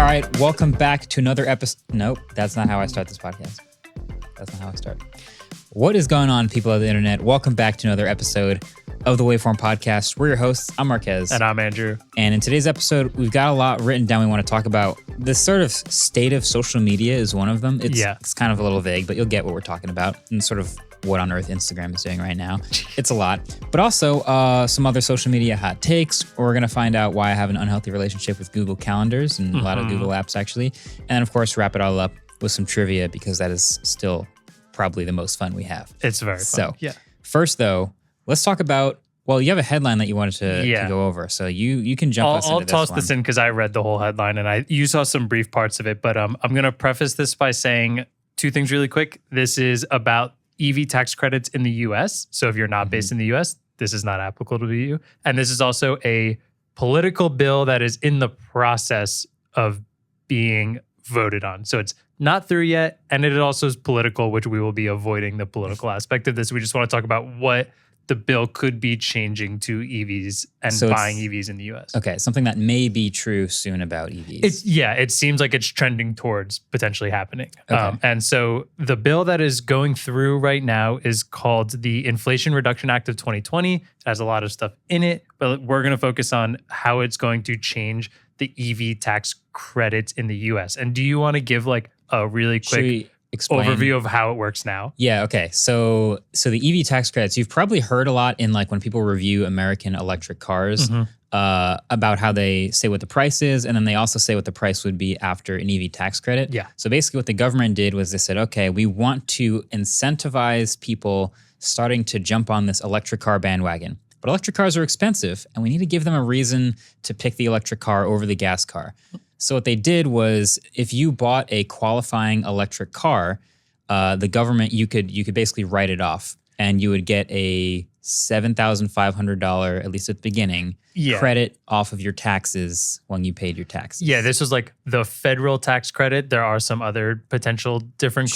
All right, welcome back to another episode. Nope, that's not how I start this podcast. That's not how I start. What is going on, people of the internet? Welcome back to another episode of the Waveform podcast. We're your hosts. I'm Marques. And I'm Andrew. And in today's episode, we've got a lot written down we want to talk about. This sort of state of social media is one of them. It's kind of a little vague, but you'll get what we're talking about and sort of what on earth Instagram is doing right now. It's a lot. But also some other social media hot takes. We're going to find out why I have an unhealthy relationship with Google Calendars and a lot of Google apps, actually. And then, of course, wrap it all up with some trivia because that is still probably the most fun we have. It's very fun. So, first, though, let's talk about, well, you have a headline that you wanted to go over. So you can jump us into this one. I'll toss this in because I read the whole headline and you saw some brief parts of it. But I'm going to preface this by saying two things really quick. This is about EV tax credits in the U.S. So if you're not based in the U.S., this is not applicable to you. And this is also a political bill that is in the process of being voted on. So it's not through yet. And it also is political, which we will be avoiding the political aspect of this. We just want to talk about what the bill could be changing to EVs and buying EVs in the US. Okay, something that may be true soon about EVs. It seems like it's trending towards potentially happening. Okay. And so the bill that is going through right now is called the Inflation Reduction Act of 2020. It has a lot of stuff in it, but we're going to focus on how it's going to change the EV tax credits in the US. And do you want to give like a really quick overview of how it works now? Yeah, okay. So the EV tax credits, you've probably heard a lot in like when people review American electric cars about how they say what the price is, and then they also say what the price would be after an EV tax credit. Yeah. So basically what the government did was they said, okay, we want to incentivize people starting to jump on this electric car bandwagon. But electric cars are expensive, and we need to give them a reason to pick the electric car over the gas car. So what they did was, if you bought a qualifying electric car, the government, you could basically write it off, and you would get a $7,500, at least at the beginning, credit off of your taxes when you paid your taxes. Yeah, this was like the federal tax credit. There are some other potential different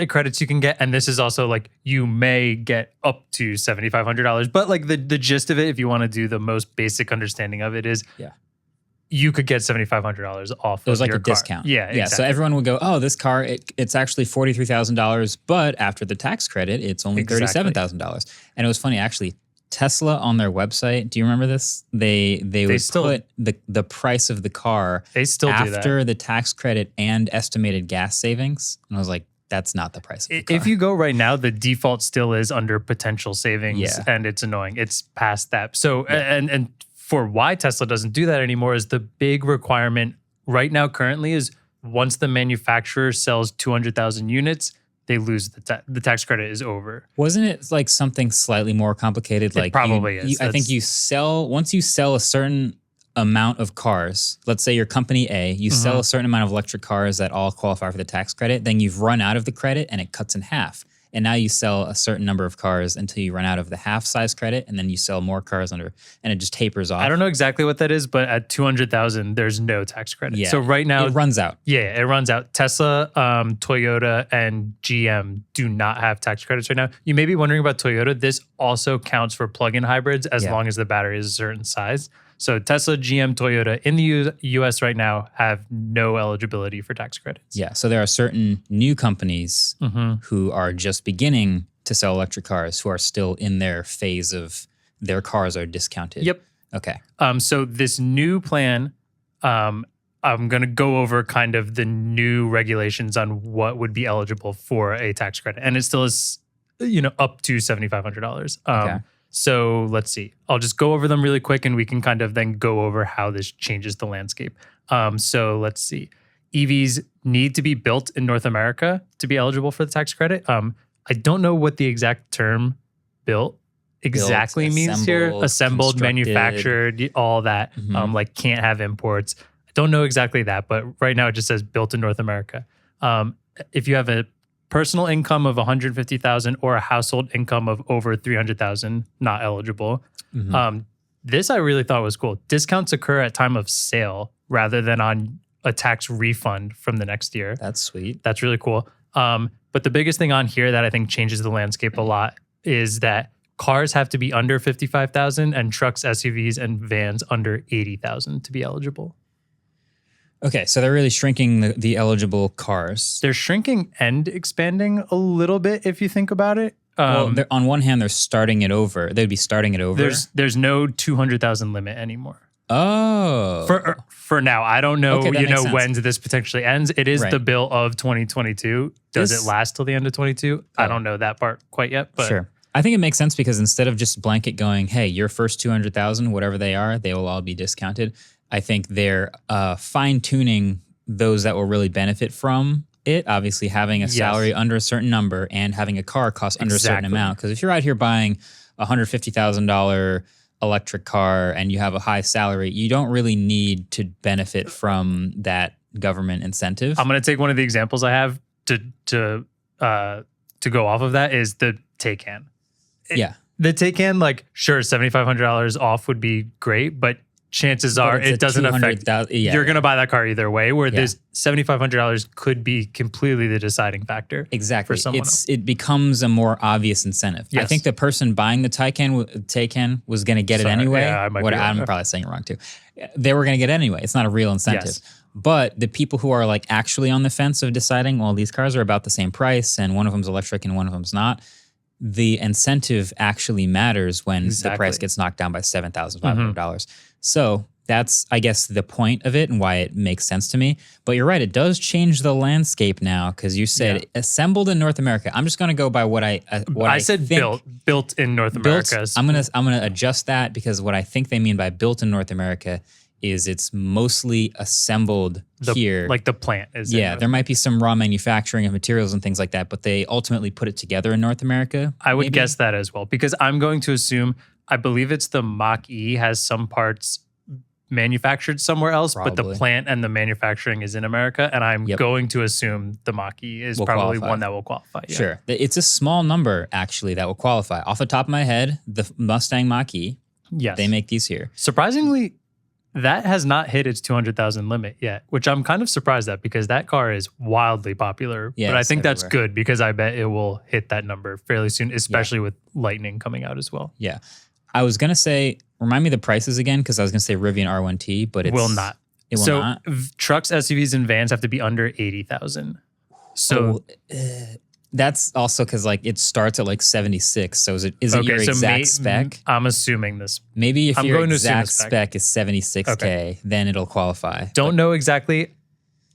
credits you can get, and this is also like you may get up to $7,500. But like the gist of it, if you want to do the most basic understanding of it, is you could get $7,500 off. It was of like your a car. discount. Yeah, exactly. So everyone would go, oh, this car, it's actually $43,000, but after the tax credit, it's only $37,000. And it was funny, actually, Tesla on their website, do you remember this? They would put the price of the car after the tax credit and estimated gas savings. And I was like, that's not the price of the car. If you go right now, the default still is under potential savings, and it's annoying. It's past that. So, and for why Tesla doesn't do that anymore is the big requirement right now currently is once the manufacturer sells 200,000 units, they lose the tax credit is over. Wasn't it like something slightly more complicated? Like it probably is. I think once you sell a certain amount of cars, let's say you're company A, you sell a certain amount of electric cars that all qualify for the tax credit, then you've run out of the credit and it cuts in half. And now you sell a certain number of cars until you run out of the half size credit, and then you sell more cars and it just tapers off. I don't know exactly what that is, but at 200,000, there's no tax credit. Yeah. So right now it runs out. Yeah, it runs out. Tesla, Toyota, and GM do not have tax credits right now. You may be wondering about Toyota. This also counts for plug-in hybrids as long as the battery is a certain size. So Tesla, GM, Toyota in the U.S. right now have no eligibility for tax credits. Yeah, so there are certain new companies who are just beginning to sell electric cars who are still in their phase of their cars are discounted. Yep. Okay. So this new plan, I'm going to go over kind of the new regulations on what would be eligible for a tax credit. And it still is, up to $7,500. Okay. So let's see. I'll just go over them really quick and we can kind of then go over how this changes the landscape. So let's see. EVs need to be built in North America to be eligible for the tax credit. I don't know what the exact term built exactly means here. Assembled, manufactured, all that. Like can't have imports. I don't know exactly that, but right now it just says built in North America. If you have a personal income of $150,000 or a household income of over $300,000, not eligible. This I really thought was cool. Discounts occur at time of sale rather than on a tax refund from the next year. That's sweet. That's really cool. But the biggest thing on here that I think changes the landscape a lot is that cars have to be under $55,000 and trucks, SUVs, and vans under $80,000 to be eligible. Okay, so they're really shrinking the eligible cars. They're shrinking and expanding a little bit if you think about it. Well, on one hand, they're starting it over. They'd be starting it over. There's no 200,000 limit anymore. Oh. For now. I don't know, Okay, that makes sense. when this potentially ends. It is Right. the bill of 2022. Does it last till the end of 22? I don't know that part quite yet, but Sure. I think it makes sense because instead of just blanket going, hey, your first 200,000, whatever they are, they will all be discounted. I think they're fine tuning those that will really benefit from it. Obviously, having a salary under a certain number and having a car cost under a certain amount. Because if you're out here buying a $150,000 electric car and you have a high salary, you don't really need to benefit from that government incentive. I'm going to take one of the examples I have to go off of that is the Taycan. Yeah. The Taycan, like, sure, $7,500 off would be great, but chances are it doesn't affect. You're going to buy that car either way, where this $7,500 could be completely the deciding factor. Exactly. For someone else. It becomes a more obvious incentive. Yes. I think the person buying the Taycan was going to get it anyway. Yeah, I'm probably saying it wrong too. They were going to get it anyway. It's not a real incentive. Yes. But the people who are like actually on the fence of deciding, well, these cars are about the same price and one of them's electric and one of them's not, the incentive actually matters when the price gets knocked down by $7,500. So that's, I guess, the point of it and why it makes sense to me. But you're right, it does change the landscape now because you said assembled in North America. I'm just going to go by what I said think. built in North America. I'm gonna adjust that because what I think they mean by built in North America is it's mostly assembled here. Like the plant is. Yeah, there might be some raw manufacturing of materials and things like that, but they ultimately put it together in North America. I would guess that as well, because I'm going to assume, I believe it's the Mach-E has some parts manufactured somewhere else, but the plant and the manufacturing is in America. And I'm going to assume the Mach-E is probably one that will qualify. Yeah. Sure. It's a small number, actually, that will qualify. Off the top of my head, the Mustang Mach-E, they make these here. Surprisingly, that has not hit its 200,000 limit yet, which I'm kind of surprised at because that car is wildly popular. Yeah, but I think that's good because I bet it will hit that number fairly soon, especially with Lightning coming out as well. Yeah. I was going to say, remind me the prices again, because I was going to say Rivian R1T, but it will not. It will not. Trucks, SUVs, and vans have to be under 80,000. So that's also because like it starts at like 76. So is it your exact spec? I'm assuming this. Maybe if your exact spec is 76K, then it'll qualify. Don't know exactly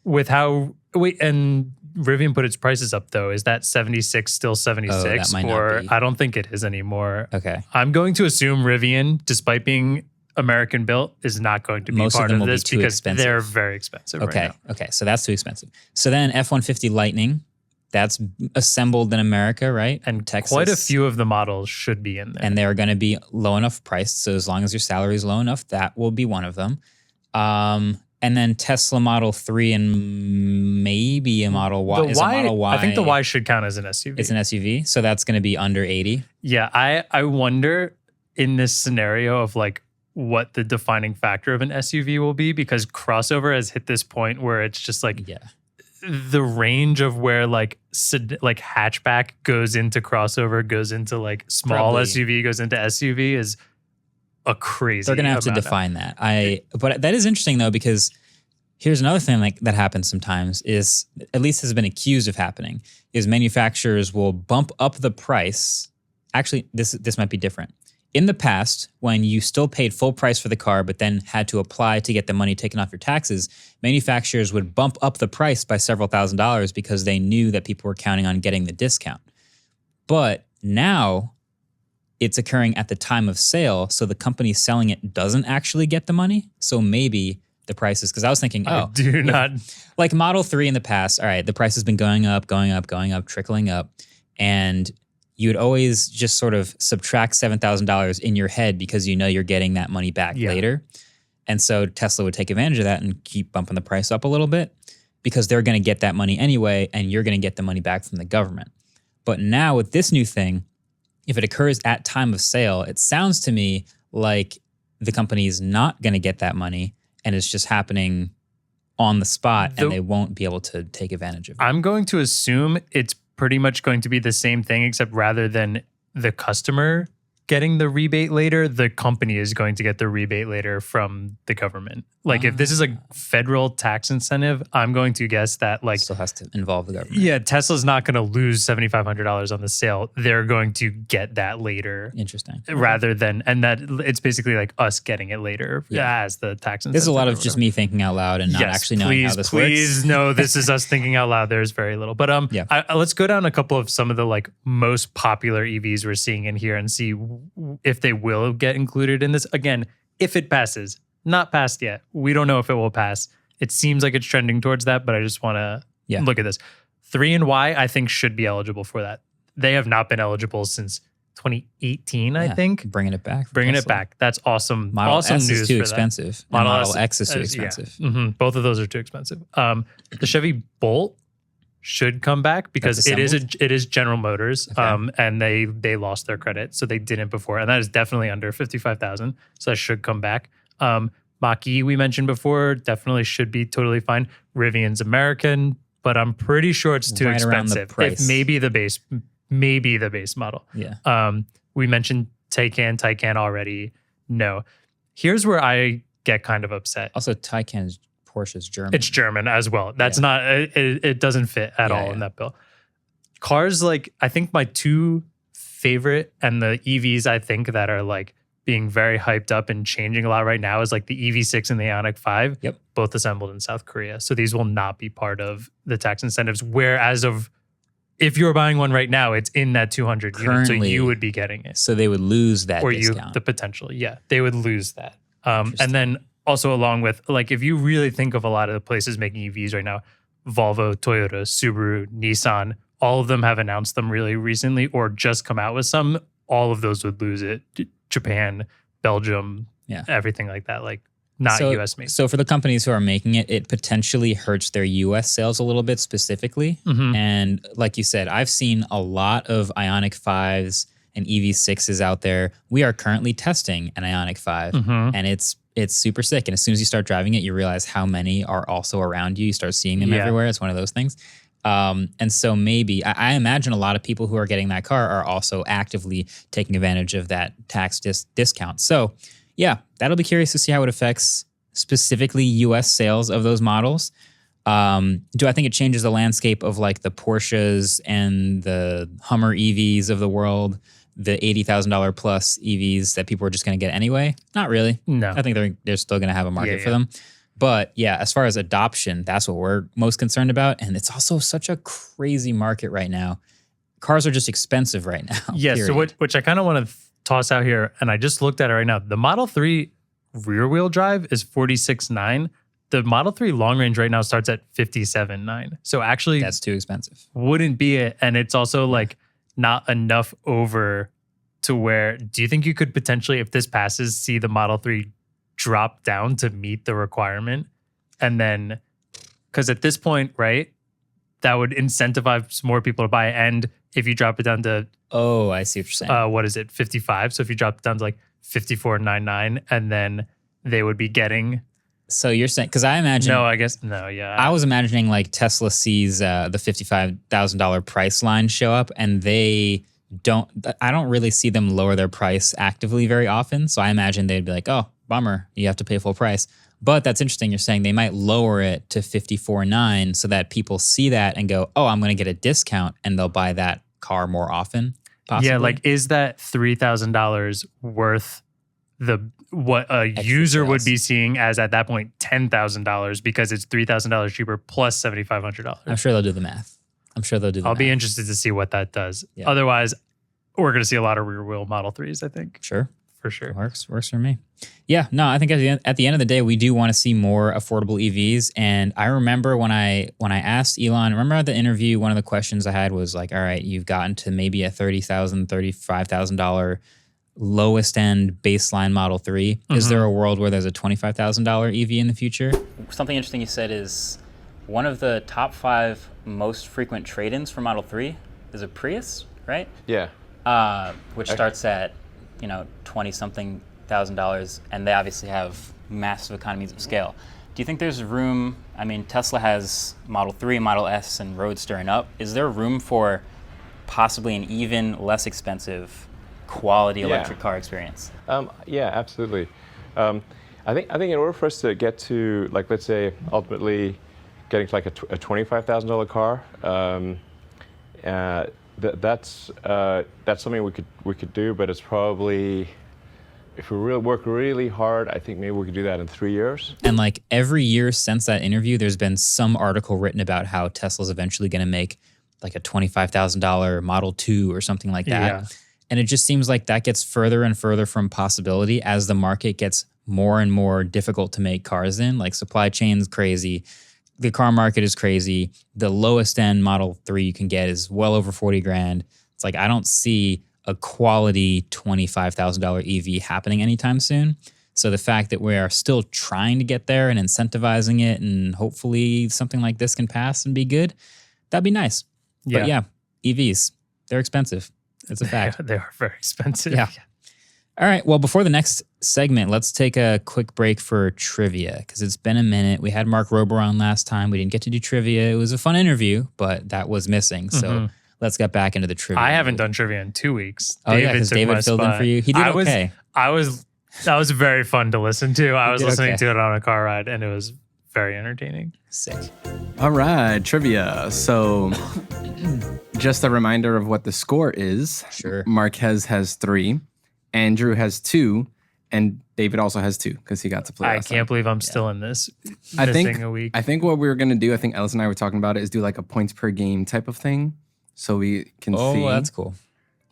with how. Wait, and Rivian put its prices up though. Is that 76 still 76? That might or not be. I don't think it is anymore. Okay. I'm going to assume Rivian, despite being American built, is not going to be part of this because they're very expensive right now. Okay, so that's too expensive. So then F-150 Lightning, that's assembled in America, right? And Texas. Quite a few of the models should be in there. And they're going to be low enough priced. So as long as your salary is low enough, that will be one of them. And then Tesla Model 3 and maybe a Model Y. Is a Model Y. I think the Y should count as an SUV. It's an SUV. So that's going to be under 80. Yeah, I wonder in this scenario of like what the defining factor of an SUV will be, because crossover has hit this point where it's just like the range of where like hatchback goes into crossover, goes into like small SUV, goes into SUV is a crazy. They're going to have to define that. But that is interesting though, because here's another thing like that happens sometimes is, at least has been accused of happening, is manufacturers will bump up the price. Actually, this might be different. In the past, when you still paid full price for the car, but then had to apply to get the money taken off your taxes, manufacturers would bump up the price by several $1,000s because they knew that people were counting on getting the discount. But now it's occurring at the time of sale, so the company selling it doesn't actually get the money. So maybe the prices, because I was thinking, like Model 3 in the past, all right, the price has been going up, trickling up, and you would always just sort of subtract $7,000 in your head because you know you're getting that money back later. And so Tesla would take advantage of that and keep bumping the price up a little bit because they're going to get that money anyway, and you're going to get the money back from the government. But now with this new thing, if it occurs at time of sale, it sounds to me like the company is not going to get that money and it's just happening on the spot and they won't be able to take advantage of it. I'm going to assume it's pretty much going to be the same thing, except rather than the customer getting the rebate later, the company is going to get the rebate later from the government. Like if this is a federal tax incentive, I'm going to guess that like Still has to involve the government. yeah, Tesla's not going to lose $7,500 on the sale. They're going to get that later. Interesting. Rather than, and that it's basically like us getting it later as the tax incentive. There's a lot of just me thinking out loud and not actually knowing how this works. Please, no, this is us thinking out loud. There's very little. But let's go down a couple of some of the like most popular EVs we're seeing in here and see if they will get included in this. Again, if it passes, not passed yet. We don't know if it will pass. It seems like it's trending towards that, but I just want to look at this. 3 and Y, I think, should be eligible for that. They have not been eligible since 2018, I think. Bringing it back. Bringing it back. That's awesome. Model awesome S news is too for expensive. That. Model X is too expensive. Yeah. Both of those are too expensive. The Chevy Bolt should come back because it is General Motors, and they lost their credit, so they didn't before, and that is definitely under 55,000. So that should come back. Mach-E we mentioned before definitely should be totally fine. Rivian's American, but I'm pretty sure it's too expensive. If maybe the base model. Yeah. We mentioned Taycan already. No. Here's where I get kind of upset. Also, Taycan is Porsche's German. It's German as well. That's not, it doesn't fit at all in that bill. Cars, like, I think my two favorite and the EVs I think that are like being very hyped up and changing a lot right now is like the EV6 and the Ioniq 5, both assembled in South Korea. So these will not be part of the tax incentives. Whereas if you're buying one right now, it's in that 200 unit, so you would be getting it. So they would lose that discount. The potential, they would lose that. And then also along with, like, if you really think of a lot of the places making EVs right now, Volvo, Toyota, Subaru, Nissan, all of them have announced them really recently or just come out with some. All of those would lose it. Japan, Belgium, everything like that, like not US made. So for the companies who are making it, it potentially hurts their US sales a little bit specifically. And like you said, I've seen a lot of Ioniq 5s and EV6s out there. We are currently testing an Ioniq 5 and it's super sick. And as soon as you start driving it, you realize how many are also around you. You start seeing them everywhere. It's one of those things. And so maybe, I imagine a lot of people who are getting that car are also actively taking advantage of that tax discount. So yeah, that'll be curious to see how it affects specifically US sales of those models. Do I think it changes the landscape of like the Porsches and the Hummer EVs of the world, the $80,000 plus EVs that people are just going to get anyway? Not really. No. I think they're still going to have a market for them. But yeah, as far as adoption, that's what we're most concerned about. And it's also such a crazy market right now. Cars are just expensive right now. Yeah, so which I kind of want to toss out here, and I just looked at it right now. The Model 3 rear-wheel drive is $46,900. The Model 3 long range right now starts at $57,900. So actually, that's too expensive. Wouldn't be it. And it's also like not enough over to where, do you think you could potentially, if this passes, see the Model 3 drop down to meet the requirement? And then, because at this point, right, that would incentivize more people to buy. And if you drop it down to, oh, I see what you're saying. What is it, 55? So if you drop it down to like 54.99, and then they would be getting. So you're saying, because I imagine. No, I guess, no, yeah. I was imagining like Tesla sees the $55,000 price line show up, and I don't really see them lower their price actively very often. So I imagine they'd be like, oh, bummer, you have to pay full price. But that's interesting. You're saying they might lower it to $54,900 so that people see that and go, oh, I'm going to get a discount, and they'll buy that car more often. Possibly. Yeah, like, is that $3,000 worth what a user would be seeing as at that point $10,000 because it's $3,000 cheaper plus $7,500? I'm sure they'll do the math. I'll be interested to see what that does. Yeah. Otherwise, we're going to see a lot of rear wheel Model 3s, I think. Sure. For sure. Works for me. Yeah, no, I think at the end of the day, we do want to see more affordable EVs. And I remember when I asked Elon, remember the interview, one of the questions I had was like, all right, you've gotten to maybe a $30,000, $35,000 lowest end baseline Model 3. Is there a world where there's a $25,000 EV in the future? Something interesting you said is one of the top 5 most frequent trade-ins for Model 3 is a Prius, right? Yeah. Which starts at 20-something $1,000, and they obviously have massive economies of scale. Do you think there's room? I mean, Tesla has Model 3, Model S, and Roadster and up. Is there room for possibly an even less expensive quality electric car experience? Yeah, absolutely. I think in order for us to get to, like, let's say ultimately getting to like a $25,000 car, that's something we could do, but it's probably, if we work really hard, I think maybe we could do that in 3 years. And like every year since that interview, there's been some article written about how Tesla's eventually going to make like a $25,000 Model 2 or something like that. Yeah. And it just seems like that gets further and further from possibility as the market gets more and more difficult to make cars in. Like supply chain's crazy. The car market is crazy. The lowest end Model 3 you can get is well over 40 grand. It's like, I don't see a quality $25,000 EV happening anytime soon. So the fact that we are still trying to get there and incentivizing it, and hopefully something like this can pass and be good, that'd be nice. Yeah. But yeah, EVs, they're expensive. It's a fact. They are very expensive. Yeah. All right. Well, before the next segment, let's take a quick break for trivia because it's been a minute. We had Mark Rober on last time. We didn't get to do trivia. It was a fun interview, but that was missing. So let's get back into the trivia. I haven't done trivia in 2 weeks. Oh, yeah, because David filled in for you. He did okay. That was very fun to listen to. I was listening okay. to it on a car ride, and it was very entertaining. Sick. All right, trivia. So just a reminder of what the score is. Sure. Marquez has 3, Andrew has 2, and David also has 2 because he got to play. I can't believe I'm still in this. I think Missing a week. I think what we were gonna do, I think Ellis and I were talking about it, is do like a points per game type of thing, so we can see. Oh, that's cool.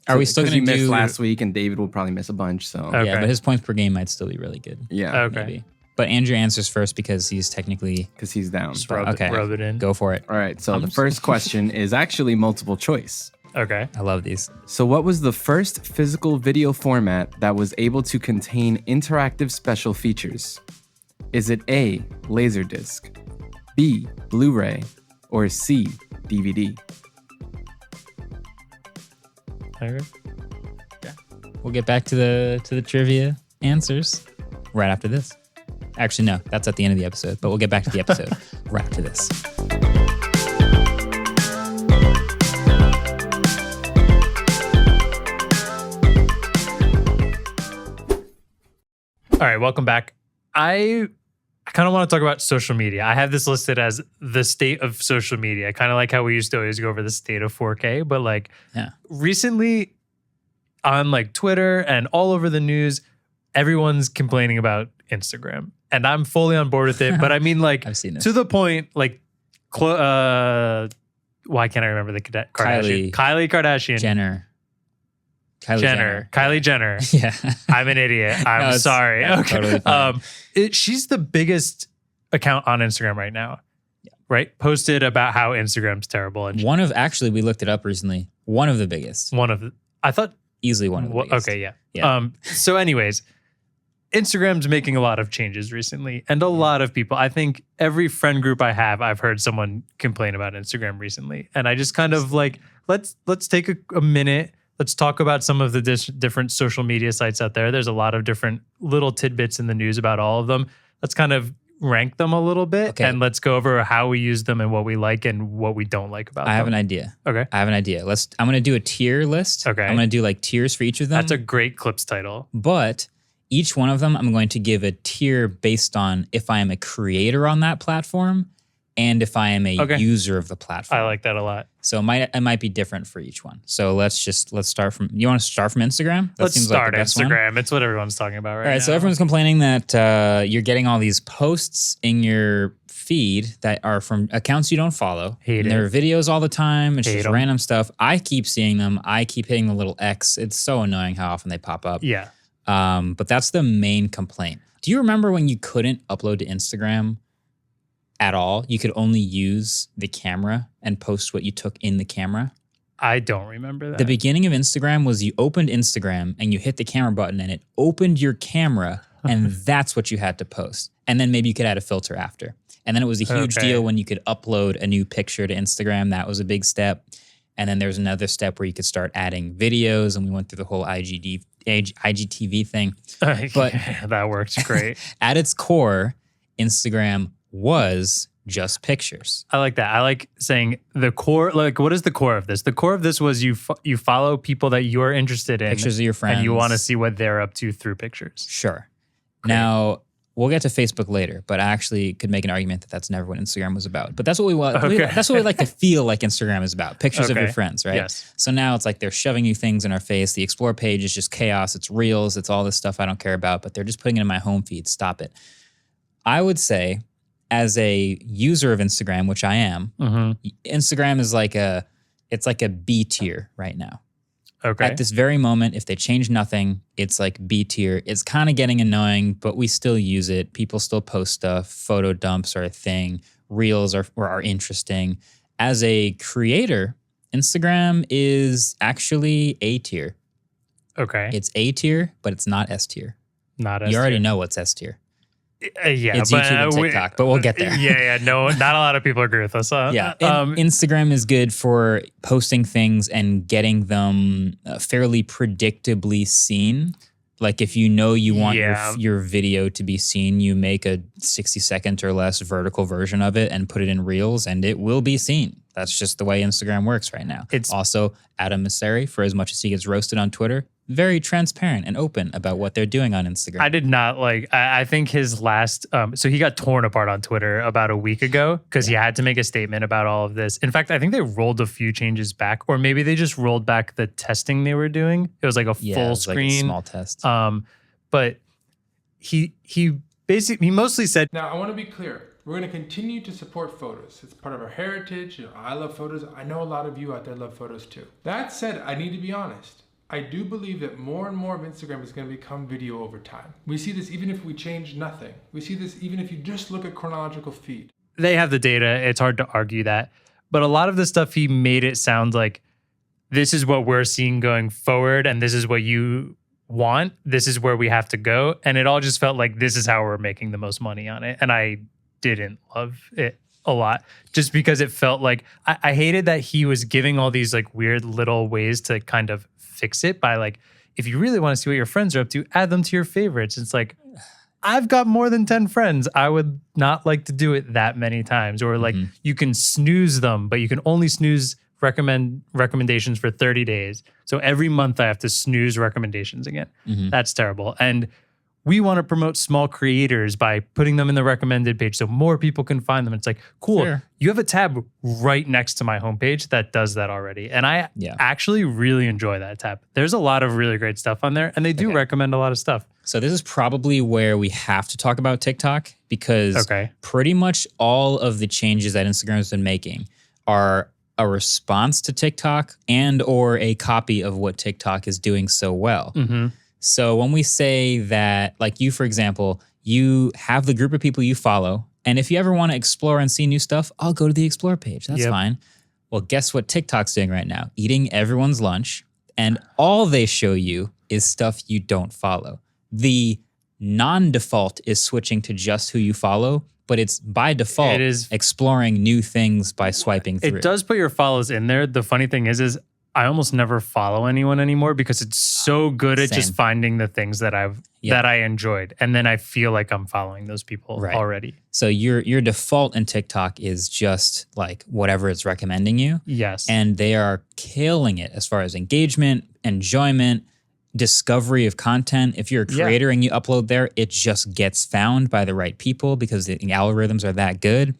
Are we still going to you do missed last week, and David will probably miss a bunch. So Okay. Yeah, but his points per game might still be really good. yeah, Okay. Maybe. But Andrew answers first because he's technically because he's down. Just rub okay. it in. Go for it. All right. So the first question is actually multiple choice. Okay. I love these. So what was the first physical video format that was able to contain interactive special features? Is it A, Laserdisc, B, Blu-ray, or C, DVD? Okay. We'll get back to the trivia answers right after this. Actually, no, that's at the end of the episode, but we'll get back to the episode right after this. All right, welcome back. I kind of want to talk about social media. I have this listed as the state of social media. Kind of like how we used to always go over the state of 4K, but like recently on like Twitter and all over the news, everyone's complaining about Instagram. And I'm fully on board with it, but I mean like I've seen this. to the point like why can't I remember the Kardashian? Kylie Kardashian. Kylie Jenner. Yeah. I'm an idiot. I'm No, sorry. yeah, Okay. totally fine. She's the biggest account on Instagram right now. Yeah. Right? Posted about how Instagram's terrible. And Actually, we looked it up recently. One of the biggest. I thought, Easily one of the biggest. okay, yeah. Yeah. So anyways, Instagram's making a lot of changes recently. And a lot of people, I think every friend group I have, I've heard someone complain about Instagram recently. And I just kind of like, let's take a minute. Let's talk about some of the different social media sites out there. There's a lot of different little tidbits in the news about all of them. Let's kind of rank them a little bit, Okay. and let's go over how we use them and what we like and what we don't like about them. I have an idea. Okay. I have an idea. I'm going to do a tier list. Okay. I'm going to do like tiers for each of them. That's a great Clips title. But each one of them, I'm going to give a tier based on if I am a creator on that platform and if I am a user of the platform. I like that a lot. So it might be different for each one. So let's start from, you want to start from Instagram? That Let's seems like start the best one. Instagram. It's what everyone's talking about right All right, now. so everyone's complaining that you're getting all these posts in your feed that are from accounts you don't follow. Hate and it. there are videos all the time. It's Hate just 'em. random stuff. I keep seeing them. I keep hitting the little X. It's so annoying how often they pop up. Yeah. But that's the main complaint. Do you remember when you couldn't upload to Instagram at all? You could only use the camera and post what you took in the camera. I don't remember that. The beginning of Instagram was you opened Instagram and you hit the camera button and it opened your camera and that's what you had to post. And then maybe you could add a filter after. And then it was a huge deal when you could upload a new picture to Instagram. That was a big step. And then there's another step where you could start adding videos, and we went through the whole IGTV thing. But that works great. at its core, Instagram was just pictures. I like that. I like saying the core, like what is the core of this? The core of this was you follow people that you're interested in. Pictures of your friends. And you want to see what they're up to through pictures. Sure. Now, we'll get to Facebook later, but I actually could make an argument that that's never what Instagram was about. But that's what we want. That's what we like to feel like Instagram is about. Pictures of your friends, right? Yes. So now it's like they're shoving you things in our face. The Explore page is just chaos. It's reels. It's all this stuff I don't care about, but they're just putting it in my home feed. Stop it. I would say, as a user of Instagram, which I am, Instagram is like it's like a B tier right now. Okay. At this very moment, if they change nothing, it's like B tier. It's kind of getting annoying, but we still use it. People still post stuff. Photo dumps are a thing. Reels are interesting. As a creator, Instagram is actually A tier. Okay. It's A tier, but it's not S tier. Not S tier. You already know what's S tier. Yeah, it's YouTube and TikTok, but we'll get there. No, not a lot of people agree with us. Instagram is good for posting things and getting them fairly predictably seen. Like if you know you want your video to be seen, you make a 60-second or less vertical version of it and put it in Reels, and it will be seen. That's just the way Instagram works right now. It's also Adam Mosseri, for as much as he gets roasted on Twitter, very transparent and open about what they're doing on Instagram. I did not I think his last, so he got torn apart on Twitter about a week ago because he had to make a statement about all of this. In fact, I think they rolled a few changes back, or maybe they just rolled back the testing they were doing. It was like a full screen. Like a small test. But he mostly said, now I want to be clear. We're going to continue to support photos. It's part of our heritage. I love photos. I know a lot of you out there love photos too. That said, I need to be honest. I do believe that more and more of Instagram is going to become video over time. We see this even if we change nothing. We see this even if you just look at chronological feed. They have the data. It's hard to argue that. But a lot of the stuff he made it sound like this is what we're seeing going forward and this is what you want. This is where we have to go. And it all just felt like this is how we're making the most money on it. And I didn't love it a lot just because it felt like I hated that he was giving all these like weird little ways to kind of fix it by like, if you really want to see what your friends are up to, add them to your favorites. It's like, I've got more than 10 friends. I would not like to do it that many times. Or like you can snooze them, but you can only snooze recommendations for 30 days. So every month I have to snooze recommendations again. That's terrible. And we want to promote small creators by putting them in the recommended page so more people can find them. It's like, cool, you have a tab right next to my homepage that does that already. And I actually really enjoy that tab. There's a lot of really great stuff on there, and they do recommend a lot of stuff. So this is probably where we have to talk about TikTok because pretty much all of the changes that Instagram has been making are a response to TikTok and or a copy of what TikTok is doing so well. So when we say that, like you, for example, you have the group of people you follow, and if you ever want to explore and see new stuff, I'll go to the Explore page. That's fine. Well, guess what TikTok's doing right now? Eating everyone's lunch, and all they show you is stuff you don't follow. The non-default is switching to just who you follow, but it's by default exploring new things by swiping through. It does put your follows in there. The funny thing is I almost never follow anyone anymore because it's so good at just finding the things that that I enjoyed. And then I feel like I'm following those people already. So your default in TikTok is just like whatever it's recommending you. Yes. And they are killing it as far as engagement, enjoyment, discovery of content. If you're a creator and you upload there, it just gets found by the right people because the algorithms are that good.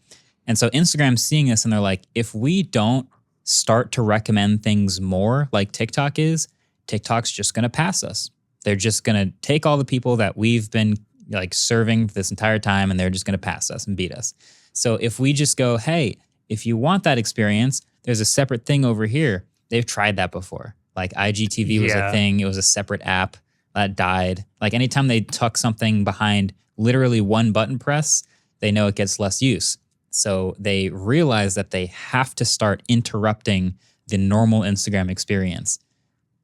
And so Instagram's seeing this and they're like, if we don't start to recommend things more like TikTok is, TikTok's just going to pass us. They're just going to take all the people that we've been like serving this entire time and they're just going to pass us and beat us. So if we just go, hey, if you want that experience, there's a separate thing over here. They've tried that before. Like IGTV was a thing. It was a separate app that died. Like anytime they tuck something behind literally one button press, they know it gets less use. So they realize that they have to start interrupting the normal Instagram experience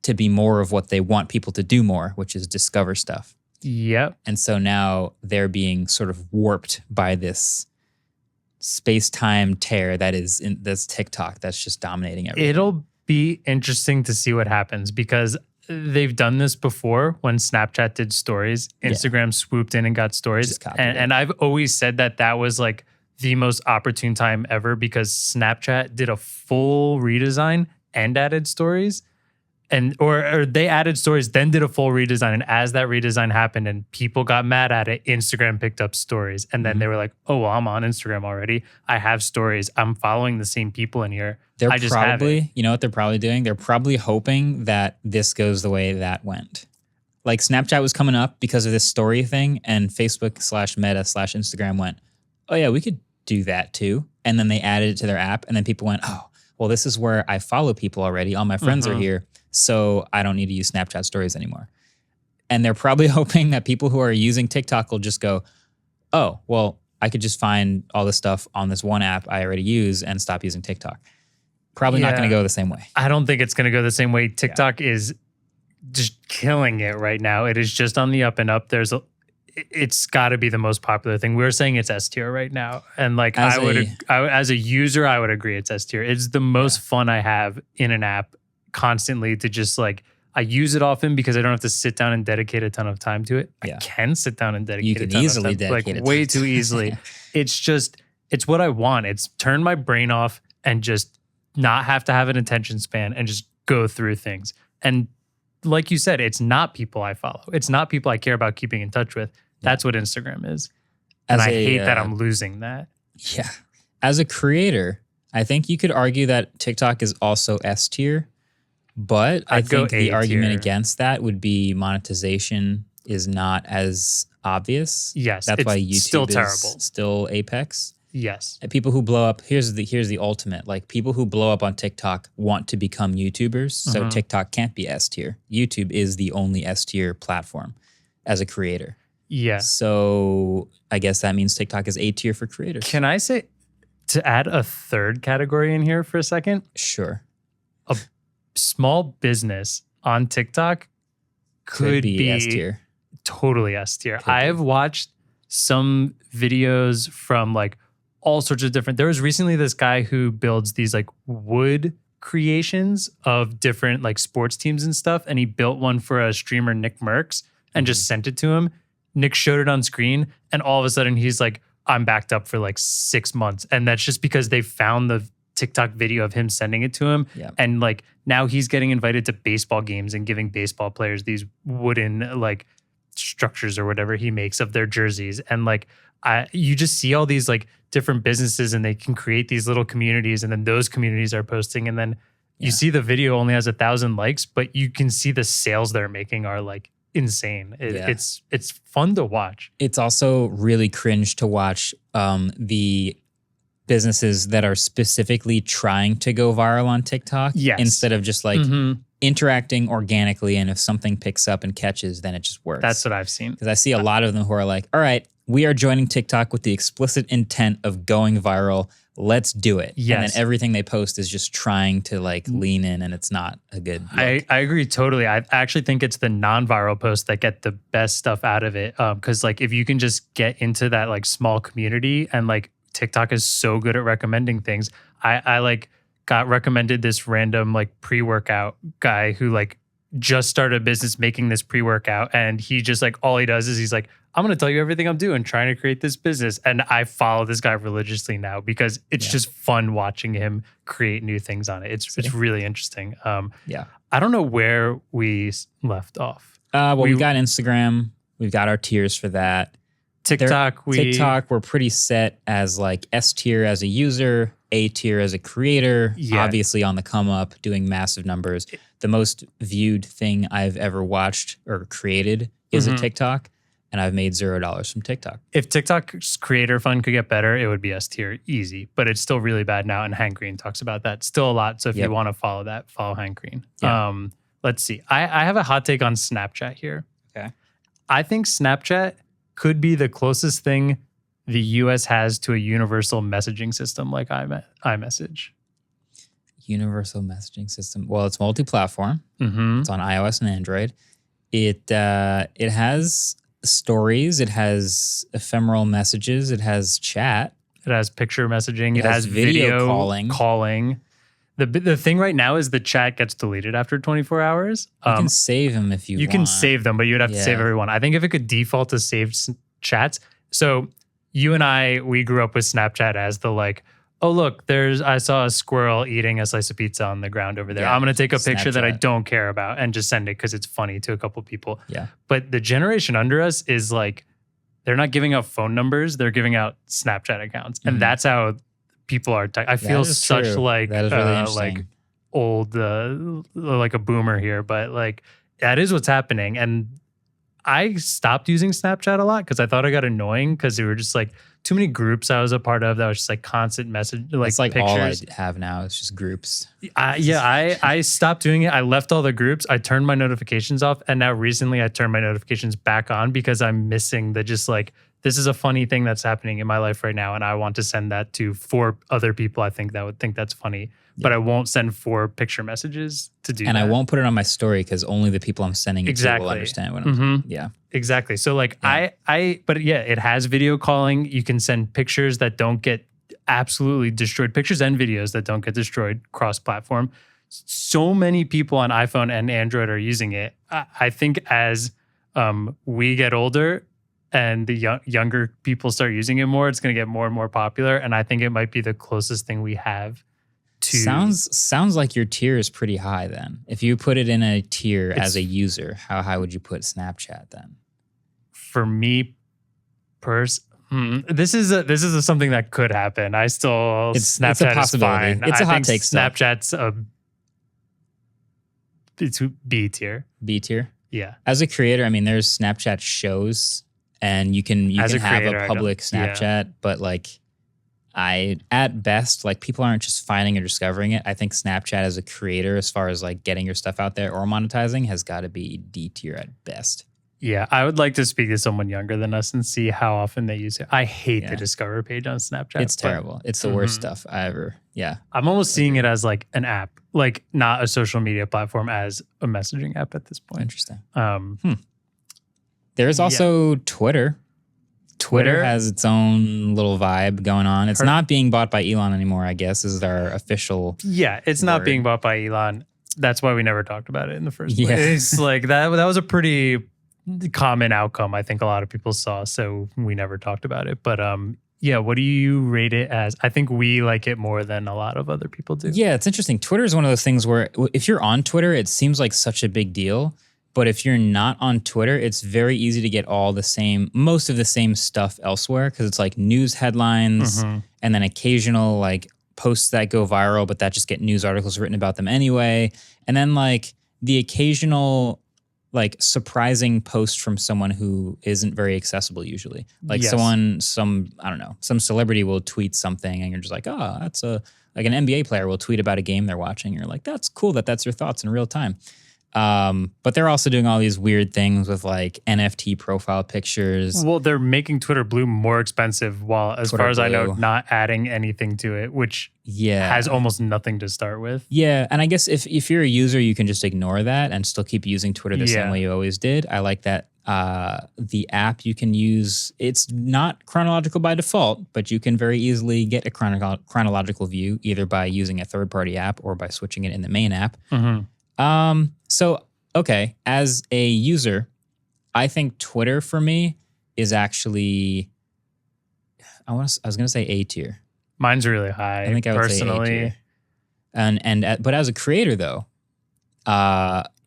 to be more of what they want people to do more, which is discover stuff. Yep. And so now they're being sort of warped by this space-time tear that is in this TikTok that's just dominating everything. It'll be interesting to see what happens because they've done this before when Snapchat did stories. Instagram swooped in and got stories. And I've always said that was like the most opportune time ever because Snapchat did a full redesign and added stories. And or they added stories, then did a full redesign. And as that redesign happened and people got mad at it, Instagram picked up stories. And then they were like, oh, well, I'm on Instagram already. I have stories. I'm following the same people in here. They're I just have it. probably, you know what they're probably doing? They're probably hoping that this goes the way that went. Like Snapchat was coming up because of this story thing, and Facebook/Meta/Instagram went, oh yeah, we could do that too. And then they added it to their app, and then people went, oh, well, this is where I follow people already. All my friends are here. So I don't need to use Snapchat stories anymore. And they're probably hoping that people who are using TikTok will just go, oh, well, I could just find all this stuff on this one app I already use and stop using TikTok. Probably not going to go the same way. I don't think it's going to go the same way. TikTok is just killing it right now. It is just on the up and up. It's got to be the most popular thing. We were saying it's S tier right now. And like as a user, I would agree it's S tier. It's the most fun I have in an app constantly to just like, I use it often because I don't have to sit down and dedicate a ton of time to it. I can sit down and dedicate a ton of time. You can easily dedicate it. Way too easily. It's what I want. It's turn my brain off and just not have to have an attention span and just go through things. And like you said, it's not people I follow. It's not people I care about keeping in touch with. That's what Instagram is. And I hate that I'm losing that. Yeah. As a creator, I think you could argue that TikTok is also S tier. But I think the argument against that would be monetization is not as obvious. Yes, that's why YouTube still is terrible. Still apex. Yes, and people who blow up. Here's the ultimate. Like people who blow up on TikTok want to become YouTubers. So TikTok can't be S tier. YouTube is the only S tier platform as a creator. Yeah. So I guess that means TikTok is A tier for creators. Can I say to add a third category in here for a second? Sure. A small business on TikTok could be S tier. Totally S tier. I've watched some videos from like all sorts of different. There was recently this guy who builds these like wood creations of different like sports teams and stuff. And he built one for a streamer, Nick Merckx, and just sent it to him. Nick showed it on screen. And all of a sudden he's like, I'm backed up for like 6 months. And that's just because they found the TikTok video of him sending it to him. Yeah. And like now he's getting invited to baseball games and giving baseball players these wooden like structures or whatever he makes of their jerseys. And like you just see all these like different businesses and they can create these little communities and then those communities are posting and then you see the video only has 1,000 likes, but you can see the sales they're making are like insane. It's fun to watch. It's also really cringe to watch the businesses that are specifically trying to go viral on TikTok instead of just like interacting organically. And if something picks up and catches, then it just works. That's what I've seen. Because I see a lot of them who are like, all right, we are joining TikTok with the explicit intent of going viral. Let's do it. Yes. And then everything they post is just trying to like lean in and it's not a good look. I agree totally. I actually think it's the non-viral posts that get the best stuff out of it. Because like if you can just get into that like small community and like TikTok is so good at recommending things. I like got recommended this random like pre-workout guy who like just started a business making this pre-workout. And he just like, all he does is he's like, I'm going to tell you everything I'm doing, trying to create this business. And I follow this guy religiously now because it's just fun watching him create new things on it. It's really interesting. I don't know where we left off. We got Instagram. We've got our tiers for that. TikTok, we're pretty set as like S tier as a user, A tier as a creator, obviously on the come up, doing massive numbers. The most viewed thing I've ever watched or created is a TikTok, and I've made $0 from TikTok. If TikTok's creator fund could get better, it would be S tier easy, but it's still really bad now, and Hank Green talks about that still a lot. So if you want to follow that, follow Hank Green. Yeah. Let's see. I have a hot take on Snapchat here. Okay. I think Snapchat could be the closest thing the US has to a universal messaging system like iMessage. Universal messaging system. Well, it's multi-platform. It's on iOS and Android. It has stories. It has ephemeral messages. It has chat. It has picture messaging. It has video calling. The thing right now is the chat gets deleted after 24 hours. You can save them if you want. You can save them, but you would have to save everyone. I think if it could default to saved chats. So you and we grew up with Snapchat as the like, oh look, I saw a squirrel eating a slice of pizza on the ground over there. Yeah, I'm gonna take a picture that I Snapchat. don't care about and just send it because it's funny to a couple people. Yeah. But the generation under us is like, they're not giving out phone numbers, they're giving out Snapchat accounts. And that's how people are. I feel is such true. like, That is really interesting. like old, like a boomer here, but like that is what's happening. And I stopped using Snapchat a lot because I thought it got annoying because there were just like too many groups I was a part of that was just like constant message, like It's like pictures. all I have now. It's just groups. I stopped doing it. I left all the groups. I turned my notifications off. And now recently I turned my notifications back on because I'm missing the just like, this is a funny thing that's happening in my life right now. And I want to send that to 4 other people I think that would think that's funny. But I won't send 4 picture messages to do And that. I won't put it on my story because only the people I'm sending it to will Exactly. understand what I'm Yeah. Exactly. So like but yeah, it has video calling. You can send pictures that don't get absolutely destroyed, pictures and videos that don't get destroyed cross-platform. So many people on iPhone and Android are using it. I think as we get older and the younger people start using it more, it's going to get more and more popular. And I think it might be the closest thing we have to. Sounds like your tier is pretty high then. If you put it in a tier as a user, how high would you put Snapchat then? For me, this is something that could happen. I still It's a Snapchat is possibility. fine. It's a I hot think take still. Snapchat's it's B tier. B tier? Yeah. As a creator, I mean, there's Snapchat shows and you can As a have creator, a I public don't- yeah. Snapchat, but like at best, like people aren't just finding or discovering it. I think Snapchat as a creator, as far as like getting your stuff out there or monetizing, has got to be D tier at best. Yeah. I would like to speak to someone younger than us and see how often they use it. I hate Yeah. the Discover page on Snapchat. It's but terrible. It's the worst stuff I ever. Yeah. I'm almost seeing it as like an app, like not a social media platform, as a messaging app at this point. Interesting. Um, There's also Twitter. Twitter has its own little vibe going on. It's not being bought by Elon anymore, I guess, is our official. Yeah, it's not word. being bought by Elon. That's why we never talked about it in the first place. Yeah. It's like that was a pretty common outcome I think a lot of people saw, so we never talked about it. But yeah, what do you rate it as? I think we like it more than a lot of other people do. Yeah, it's interesting. Twitter is one of those things where if you're on Twitter, it seems like such a big deal. But if you're not on Twitter, it's very easy to get most of the same stuff elsewhere because it's like news headlines and then occasional like posts that go viral, but that just get news articles written about them anyway. And then like the occasional like surprising post from someone who isn't very accessible usually. Like Yes. some celebrity will tweet something and you're just like, oh, that's like an NBA player will tweet about a game they're watching. You're like, that's cool that's your thoughts in real time. But they're also doing all these weird things with like NFT profile pictures. Well, they're making Twitter Blue more expensive while, as Twitter far as I know, Blue. not adding anything to it, which Yeah. has almost nothing to start with. Yeah, and I guess if you're a user, you can just ignore that and still keep using Twitter the same Yeah. way you always did. I like that the app you can use, it's not chronological by default, but you can very easily get a chronological view either by using a third-party app or by switching it in the main app. So, okay, as a user, I think Twitter for me is actually, I was going to say A tier. Mine's really high. I think I would personally. say A tier. But as a creator though,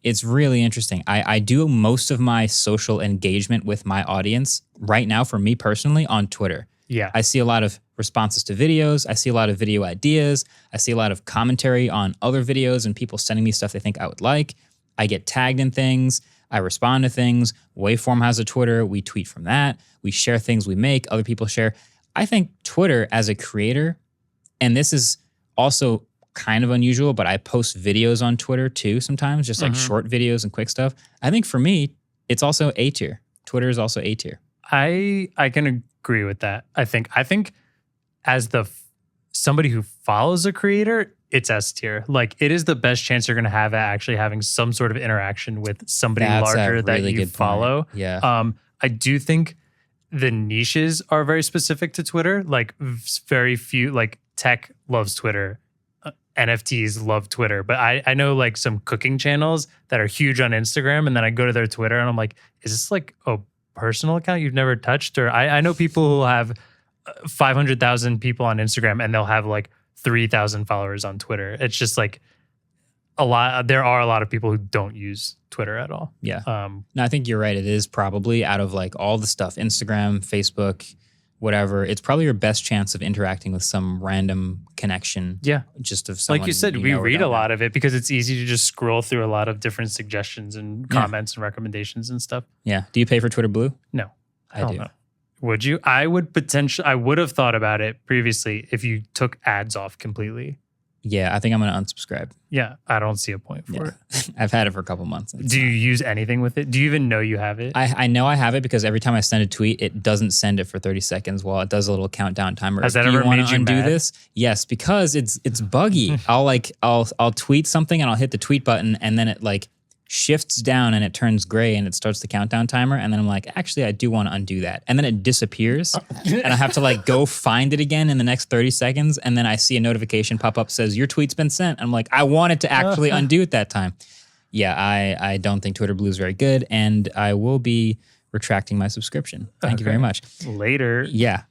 it's really interesting. I do most of my social engagement with my audience right now for me personally on Twitter. Yeah. I see a lot of responses to videos. I see a lot of video ideas. I see a lot of commentary on other videos and people sending me stuff they think I would like. I get tagged in things. I respond to things. Waveform has a Twitter. We tweet from that. We share things we make. Other people share. I think Twitter as a creator, and this is also kind of unusual, but I post videos on Twitter too sometimes, just like short videos and quick stuff. I think for me, it's also A tier. Twitter is also A tier. I can agree with that. I think as somebody who follows a creator, it's S tier. Like it is the best chance you're going to have at actually having some sort of interaction with somebody That's a larger that really you good point. follow. Yeah. I do think the niches are very specific to Twitter. Like very few, like tech loves Twitter. NFTs love Twitter, but I know like some cooking channels that are huge on Instagram, and then I go to their Twitter and I'm like, is this like a personal account you've never touched? Or I know people who have 500,000 people on Instagram and they'll have like 3,000 followers on Twitter. It's just like a lot. There are a lot of people who don't use Twitter at all. Yeah. No, I think you're right. It is probably out of like all the stuff, Instagram, Facebook, whatever, it's probably your best chance of interacting with some random connection. Yeah. Just of someone. Like you said, we read a lot of it because it's easy to just scroll through a lot of different suggestions and comments and recommendations and stuff. Yeah. Do you pay for Twitter Blue? No. I do. Know. Would you? I would have thought about it previously if you took ads off completely. Yeah, I think I'm going to unsubscribe. Yeah, I don't see a point for it. I've had it for a couple months. Do you use anything with it? Do you even know you have it? I know I have it because every time I send a tweet, it doesn't send it for 30 seconds while it does a little countdown timer. Has that ever made you undo mad? This? Yes, because it's buggy. I'll tweet something and I'll hit the tweet button and then it like shifts down and it turns gray and it starts the countdown timer. And then I'm like, actually, I do want to undo that. And then it disappears and I have to like go find it again in the next 30 seconds. And then I see a notification pop up says your tweet's been sent. I'm like, I wanted to actually undo it that time. Yeah, I don't think Twitter Blue is very good. And I will be retracting my subscription. Thank you very much. Later. Yeah.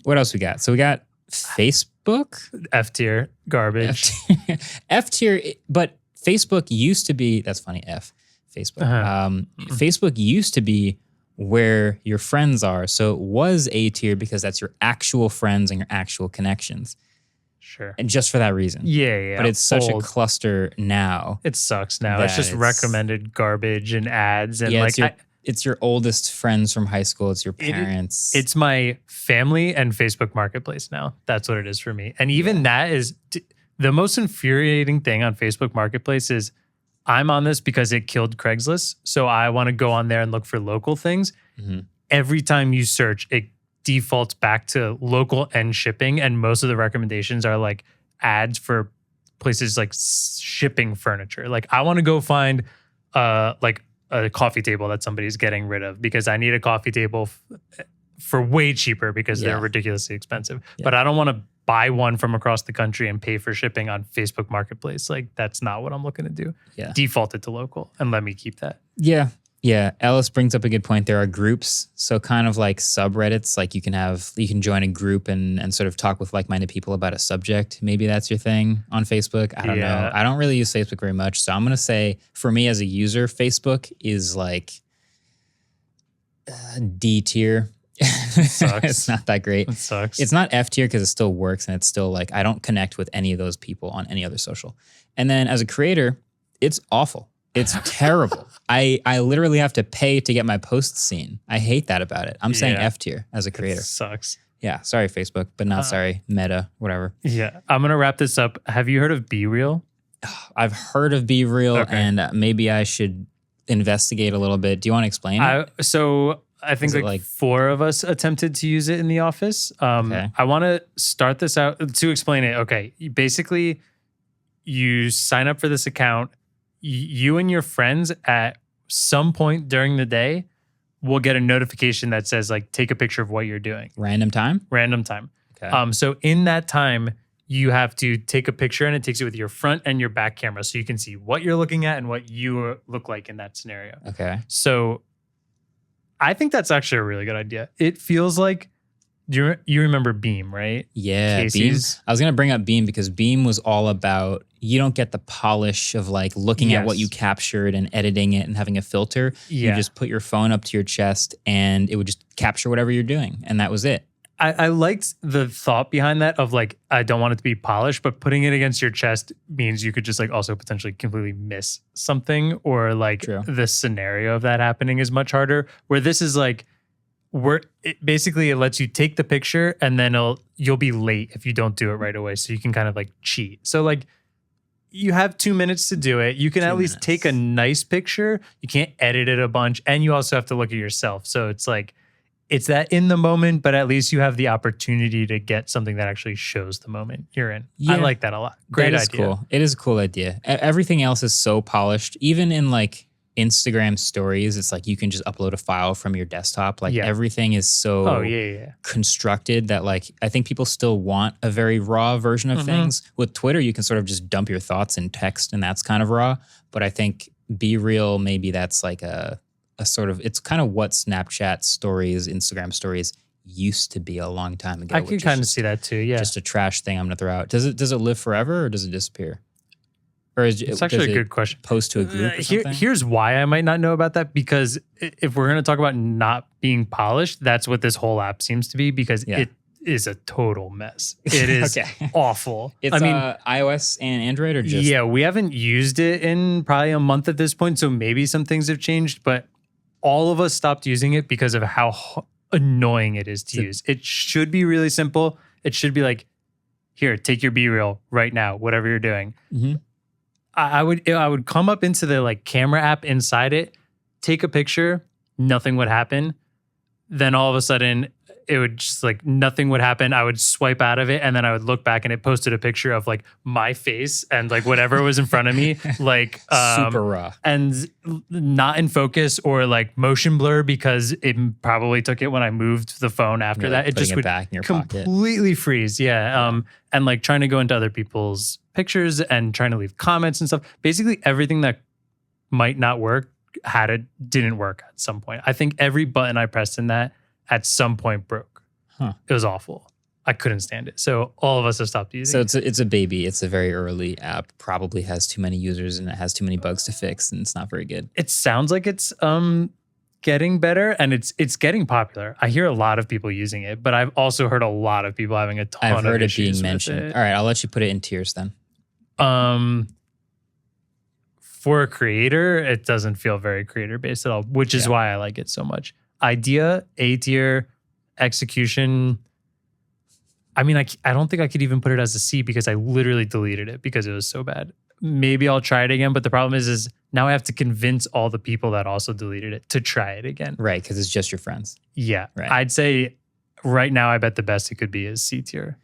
What else we got? So we got Facebook. F tier garbage. F tier, but Facebook used to be, that's funny, Facebook. Facebook used to be where your friends are. So it was A tier because that's your actual friends and your actual connections. Sure. And just for that reason. Yeah. But it's such a cluster now. It sucks now. It's just recommended garbage and ads. And it's your oldest friends from high school. It's your parents. It's my family and Facebook Marketplace now. That's what it is for me. And even that is... The most infuriating thing on Facebook Marketplace is I'm on this because it killed Craigslist. So I want to go on there and look for local things. Mm-hmm. Every time you search, it defaults back to local and shipping. And most of the recommendations are like ads for places like shipping furniture. Like I want to go find like a coffee table that somebody's getting rid of because I need a coffee table for way cheaper because they're ridiculously expensive. Yeah. But I don't want to buy one from across the country and pay for shipping on Facebook Marketplace. Like that's not what I'm looking to do. Yeah. Default it to local and let me keep that. Yeah. Yeah. Ellis brings up a good point. There are groups. So kind of like subreddits, like you can join a group and sort of talk with like-minded people about a subject. Maybe that's your thing on Facebook. I don't know. I don't really use Facebook very much. So I'm going to say for me as a user, Facebook is like D tier. Sucks. It's not that great. It sucks. It's not F tier because it still works and it's still like I don't connect with any of those people on any other social. And then as a creator, it's awful. It's terrible. I literally have to pay to get my posts seen. I hate that about it. I'm saying F tier as a creator. It sucks. Yeah, sorry Facebook, but not sorry Meta, whatever. Yeah, I'm gonna wrap this up. Have you heard of Be Real? I've heard of Be Real, and maybe I should investigate a little bit. Do you want to explain it? I think like 4 of us attempted to use it in the office. Okay. I want to start this out to explain it. Okay. Basically, you sign up for this account. You and your friends at some point during the day will get a notification that says like, take a picture of what you're doing. Random time? Random time. Okay. So in that time, you have to take a picture and it takes it with your front and your back camera so you can see what you're looking at and what you look like in that scenario. Okay. So I think that's actually a really good idea. It feels like, you remember Beam, right? Yeah, Casey's. Beam. I was going to bring up Beam because Beam was all about, you don't get the polish of like looking at what you captured and editing it and having a filter. Yeah. You just put your phone up to your chest and it would just capture whatever you're doing. And that was it. I liked the thought behind that of like, I don't want it to be polished, but putting it against your chest means you could just like also potentially completely miss something or like the scenario of that happening is much harder. Where this is like, it lets you take the picture and then you'll be late if you don't do it right away. So you can kind of like cheat. So like you have 2 minutes to do it. You can at least take a nice picture. You can't edit it a bunch. And you also have to look at yourself. So it's like, it's that in the moment, but at least you have the opportunity to get something that actually shows the moment you're in. Yeah, I like that a lot. Great idea. Cool. It is a cool idea. Everything else is so polished. Even in like Instagram stories, it's like you can just upload a file from your desktop. Like everything is so constructed that like I think people still want a very raw version of things. With Twitter, you can sort of just dump your thoughts in text and that's kind of raw. But I think Be Real, maybe that's like a sort of, it's kind of what Snapchat stories, Instagram stories used to be a long time ago. I can kind of see that too. Yeah. Just a trash thing I'm going to throw out. Does it live forever or does it disappear? Or It's actually a good question. Post to a group or something? Here's why I might not know about that, because if we're going to talk about not being polished, that's what this whole app seems to be, because it is a total mess. It is awful. It's iOS and Android or just... Yeah, we haven't used it in probably a month at this point, so maybe some things have changed, but all of us stopped using it because of how annoying it is to use. It should be really simple. It should be like, here, take your B-reel right now, whatever you're doing. Mm-hmm. I would come up into the like camera app inside it, take a picture, nothing would happen. Then all of a sudden it would just like nothing would happen. I would swipe out of it and then I would look back and it posted a picture of like my face and like whatever was in front of me, like super raw and not in focus or like motion blur because it probably took it when I moved the phone after that. It just would back in your completely freeze. Yeah. And like trying to go into other people's pictures and trying to leave comments and stuff. Basically everything that might not work didn't work at some point. I think every button I pressed in that at some point broke. It was awful. I couldn't stand it. So all of us have stopped using it. So it's a baby. It's a very early app. Probably has too many users and it has too many bugs to fix and it's not very good. It sounds like it's getting better and it's getting popular. I hear a lot of people using it, but I've also heard a lot of people having a ton of issues. I've heard it being mentioned. All right, I'll let you put it in tiers then. For a creator, it doesn't feel very creator based at all, which is why I like it so much. Idea, A tier, execution. I mean, I don't think I could even put it as a C because I literally deleted it because it was so bad. Maybe I'll try it again, but the problem is now I have to convince all the people that also deleted it to try it again. Right, because it's just your friends. Yeah, right. I'd say right now I bet the best it could be is C tier.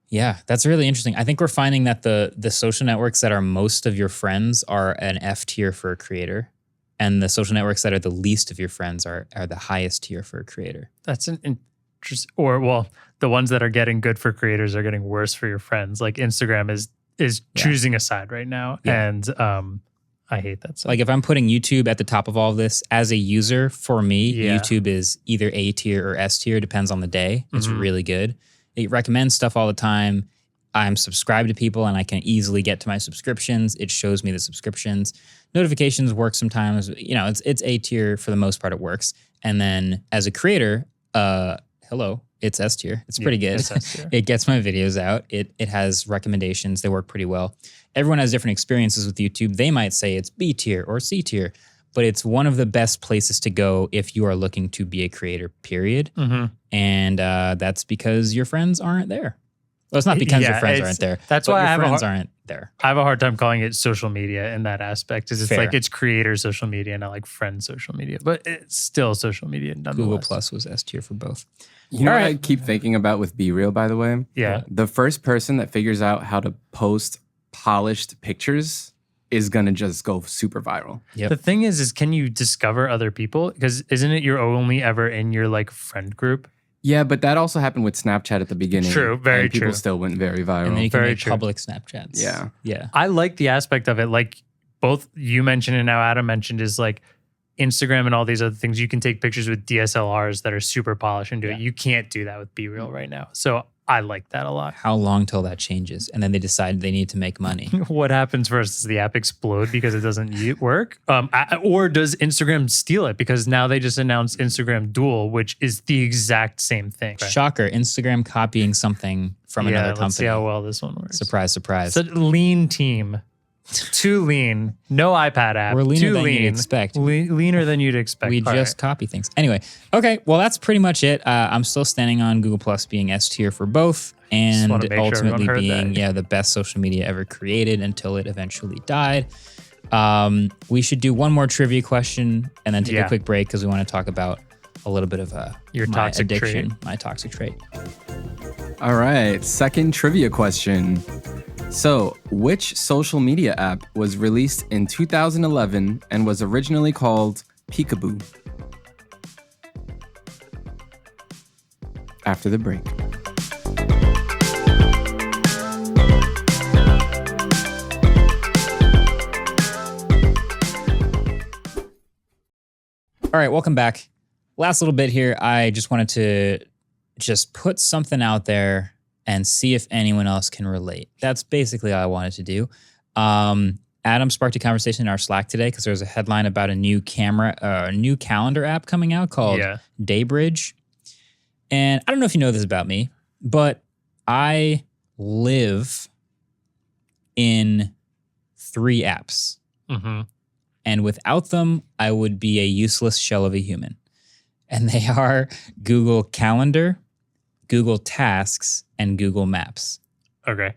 Yeah, that's really interesting. I think we're finding that the social networks that are most of your friends are an F tier for a creator. And the social networks that are the least of your friends are the highest tier for a creator. That's an interest, the ones that are getting good for creators are getting worse for your friends. Like Instagram is choosing a side right now. Yeah. And I hate that side. Like if I'm putting YouTube at the top of all of this, as a user, for me, YouTube is either A tier or S tier, depends on the day. It's really good. It recommends stuff all the time. I'm subscribed to people and I can easily get to my subscriptions. It shows me the subscriptions. Notifications work sometimes. You know, it's A tier for the most part. It works. And then as a creator, it's S tier. It's pretty good. It's S tier. It gets my videos out. It has recommendations. They work pretty well. Everyone has different experiences with YouTube. They might say it's B tier or C tier, but it's one of the best places to go if you are looking to be a creator, period. And that's because your friends aren't there. Well, it's not because your friends aren't there. That's why your friends aren't there. I have a hard time calling it social media in that aspect. It's like it's creator social media, not like friend social media. But it's still social media nonetheless. Google Plus was S tier for both. You know what I keep thinking about with B-Reel, by the way? Yeah. The first person that figures out how to post polished pictures is going to just go super viral. Yep. The thing is can you discover other people? Because isn't it you're only ever in your like friend group? Yeah, but that also happened with Snapchat at the beginning. True, very and true. People still went very viral. And then you can very make public Snapchats. Yeah. Yeah. I like the aspect of it. Like both you mentioned and now Adam mentioned is like Instagram and all these other things. You can take pictures with DSLRs that are super polished and do it. You can't do that with B-Reel right now. So I like that a lot. How long till that changes? And then they decide they need to make money. What happens first? Does the app explode because it doesn't work? Or does Instagram steal it? Because now they just announced Instagram Dual, which is the exact same thing. Shocker. Instagram copying something from another company. Let's see how well this one works. Surprise, surprise. It's a lean team. Too lean. No iPad app. We're leaner Too than lean. you'd expect. Leaner than you'd expect. We just copy things. Anyway, okay. Well, that's pretty much it. I'm still standing on Google Plus being S tier for both, and ultimately being the best social media ever created until it eventually died. We should do one more trivia question and then take a quick break because we want to talk about a little bit of your toxic addiction, trait. my toxic trait. All right, second trivia question. So, which social media app was released in 2011 and was originally called Peekaboo? After the break. All right, welcome back. Last little bit here, I just wanted to just put something out there and see if anyone else can relate. That's basically all I wanted to do. Adam sparked a conversation in our Slack today because there was a headline about a new new calendar app coming out called Daybridge. And I don't know if you know this about me, but I live in 3 apps. Mm-hmm. And without them, I would be a useless shell of a human. And they are Google Calendar, Google Tasks, and Google Maps. Okay.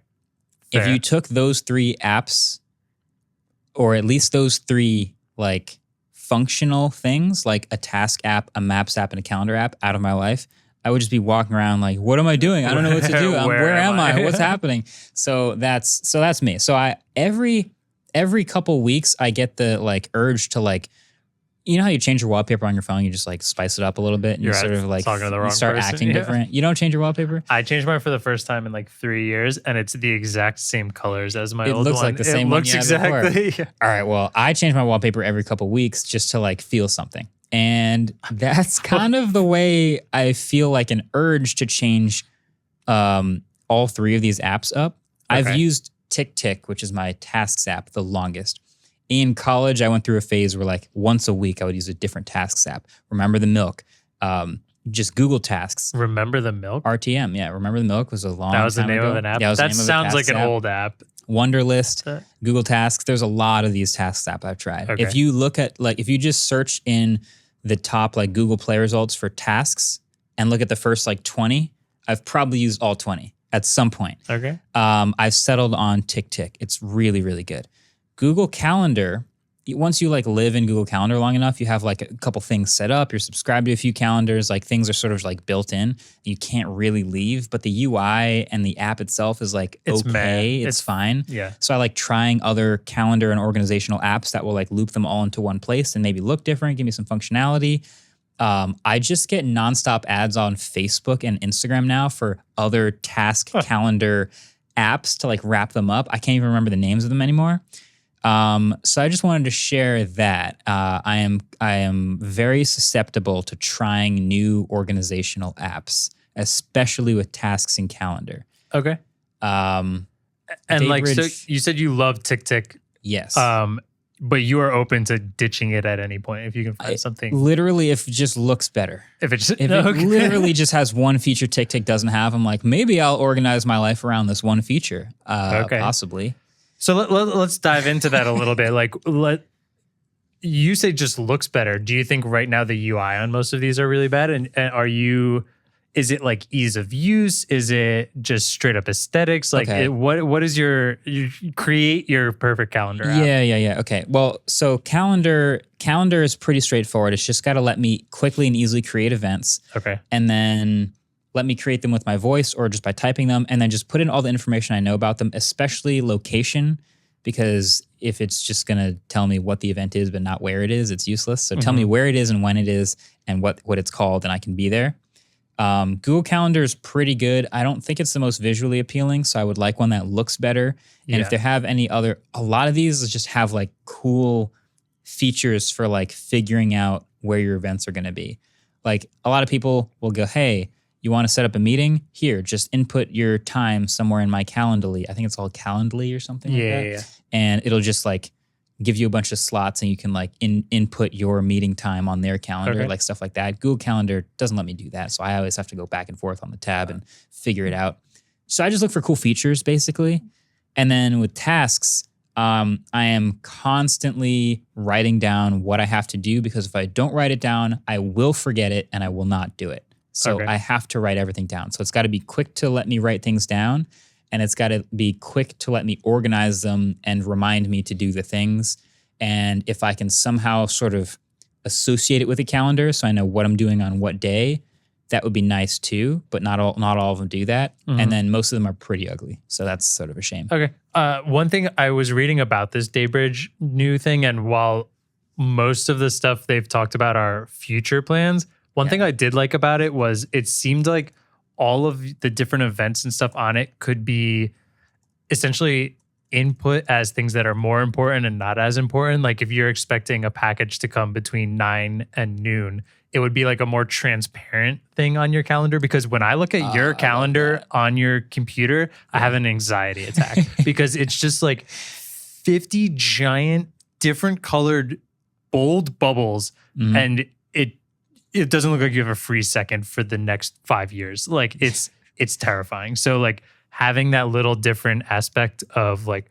Fair. If you Fair. took those 3 apps, or at least those 3 like functional things, like a task app, a maps app, and a calendar app out of my life, I would just be walking around like, what am I doing? I don't know what to do. Where am I? What's happening? So that's me. So I every couple weeks I get the like urge to like, you know how you change your wallpaper on your phone, you just like spice it up a little bit and you sort of like talking to the wrong you start person. acting different. You don't change your wallpaper? I changed mine for the first time in like 3 years, and it's the exact same colors as my old one. It looks like the same one you had exactly. before. All right, well, I change my wallpaper every couple weeks just to like feel something. And that's kind of the way I feel like an urge to change all 3 of these apps up. Okay. I've used TickTick, which is my tasks app, the longest. In college, I went through a phase where like once a week I would use a different tasks app. Remember the Milk, just Google Tasks. Remember the Milk? RTM, yeah. Remember the Milk was a long time ago. That was the name of an app? Yeah, that sounds like an old app. Wunderlist, Google Tasks. There's a lot of these tasks apps I've tried. Okay. If you look at like, if you just search in the top like Google Play results for tasks and look at the first like 20, I've probably used all 20 at some point. Okay. I've settled on TickTick. It's really, really good. Google Calendar, once you like live in Google Calendar long enough, you have like a couple things set up. You're subscribed to a few calendars. Like things are sort of like built in. You can't really leave, but the UI and the app itself is like okay. It's fine. Yeah. So I like trying other calendar and organizational apps that will like loop them all into one place and maybe look different, give me some functionality. I just get nonstop ads on Facebook and Instagram now for other task calendar apps to like wrap them up. I can't even remember the names of them anymore. So I just wanted to share that I am very susceptible to trying new organizational apps, especially with tasks and calendar. Okay. And like, so you said you love TickTick. Yes. But you are open to ditching it at any point if you can find something. Literally, if it just looks better. If it it literally just has one feature TickTick doesn't have, I'm like, maybe I'll organize my life around this one feature. Possibly. So let's dive into that a little bit. Like, you say just looks better. Do you think right now the UI on most of these are really bad? And is it like ease of use? Is it just straight up aesthetics? Like, what is you create your perfect calendar app? Yeah. Okay. Well, so calendar is pretty straightforward. It's just got to let me quickly and easily create events. Okay. And then let me create them with my voice or just by typing them, and then just put in all the information I know about them, especially location, because if it's just going to tell me what the event is but not where it is, it's useless. So tell me where it is and when it is and what it's called, and I can be there. Google Calendar is pretty good. I don't think it's the most visually appealing, so I would like one that looks better. And if they have any other, a lot of these just have like cool features for like figuring out where your events are going to be. Like a lot of people will go, hey, you want to set up a meeting? Here, just input your time somewhere in my Calendly. I think it's called Calendly or something like that. Yeah. And it'll just like give you a bunch of slots and you can like input your meeting time on their calendar, like stuff like that. Google Calendar doesn't let me do that. So I always have to go back and forth on the tab and figure it out. So I just look for cool features basically. And then with tasks, I am constantly writing down what I have to do, because if I don't write it down, I will forget it and I will not do it. So I have to write everything down. So it's got to be quick to let me write things down, and it's got to be quick to let me organize them and remind me to do the things. And if I can somehow sort of associate it with a calendar so I know what I'm doing on what day, that would be nice too, but not all of them do that. And then most of them are pretty ugly. So that's sort of a shame. Okay. One thing I was reading about this Daybridge new thing, and while most of the stuff they've talked about are future plans, one thing I did like about it was it seemed like all of the different events and stuff on it could be essentially input as things that are more important and not as important. Like if you're expecting a package to come between 9 and noon, it would be like a more transparent thing on your calendar, because when I look at your calendar on your computer, I have an anxiety attack because it's just like 50 giant different colored bold bubbles, and it doesn't look like you have a free second for the next 5 years. Like it's terrifying. So like having that little different aspect of like,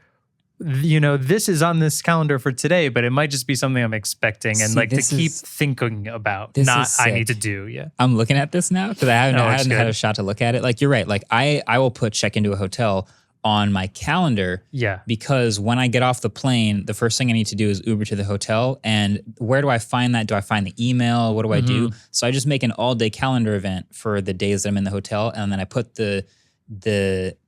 you know, this is on this calendar for today, but it might just be something I'm expecting and like to keep thinking about, not I need to do. Yeah. I'm looking at this now because I hadn't had a shot to look at it. Like you're right. Like I will put check into a hotel on my calendar. Yeah. Because when I get off the plane, the first thing I need to do is Uber to the hotel. And where do I find that? Do I find the email? What do I do? So I just make an all-day calendar event for the days that I'm in the hotel, and then I put the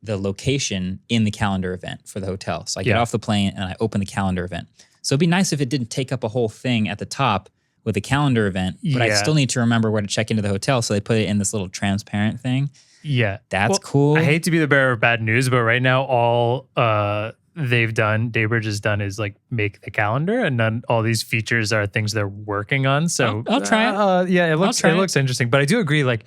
location in the calendar event for the hotel. So I get off the plane and I open the calendar event. So it'd be nice if it didn't take up a whole thing at the top with a calendar event, but I still need to remember where to check into the hotel. So they put it in this little transparent thing. Yeah. That's cool. I hate to be the bearer of bad news, but right now all Daybridge has done is like make the calendar, and all these features are things they're working on. So I'll try it. Yeah, it looks interesting. But I do agree, like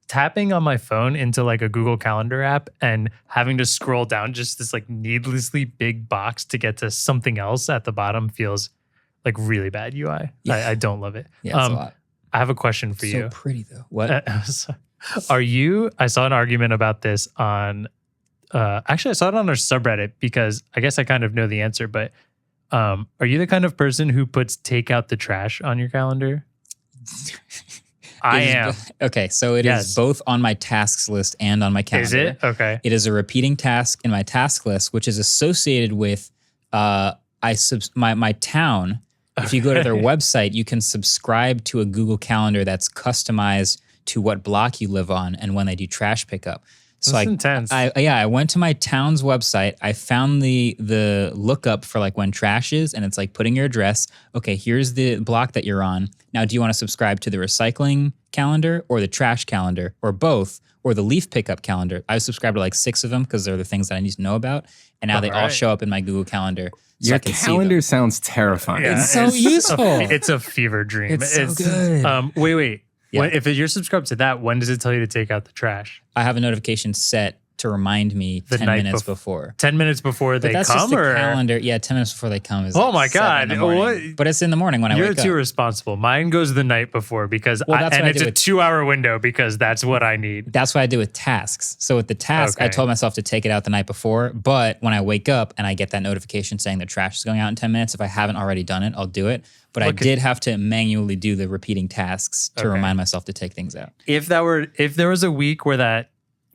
tapping on my phone into like a Google Calendar app and having to scroll down just this like needlessly big box to get to something else at the bottom feels like really bad UI. Yeah. I don't love it. Yeah, it's a lot. I have a question for you. So pretty though. What? I saw an argument about this on, actually I saw it on our subreddit because I guess I kind of know the answer, but are you the kind of person who puts take out the trash on your calendar? I am. Okay, so it is both on my tasks list and on my calendar. Is it? Okay. It is a repeating task in my task list, which is associated with my town. If you go to their website, you can subscribe to a Google Calendar that's customized to what block you live on and when they do trash pickup. So That's intense. I went to my town's website. I found the lookup for like when trash is, and it's like putting your address. Okay, here's the block that you're on. Now, do you want to subscribe to the recycling calendar or the trash calendar or both, or the leaf pickup calendar? I subscribe to like 6 of them because they're the things that I need to know about. And now they all show up in my Google Calendar. So Your I can calendar sounds terrifying. It's so useful. It's a fever dream. It's so good. Wait. Yeah. If you're subscribed to that, when does it tell you to take out the trash? I have a notification set to remind me 10 minutes before. 10 minutes before they that's come, just the or calendar? Yeah, 10 minutes before they come is. Oh like my 7 God. in the morning. What? But it's in the morning when I wake You're up. too responsible. Mine goes the night before because it's a 2-hour window because that's what I need. That's what I do with tasks. So with the task, I told myself to take it out the night before. But when I wake up and I get that notification saying the trash is going out in 10 minutes, if I haven't already done it, I'll do it. But I did have to manually do the repeating tasks to remind myself to take things out. If there was a week where that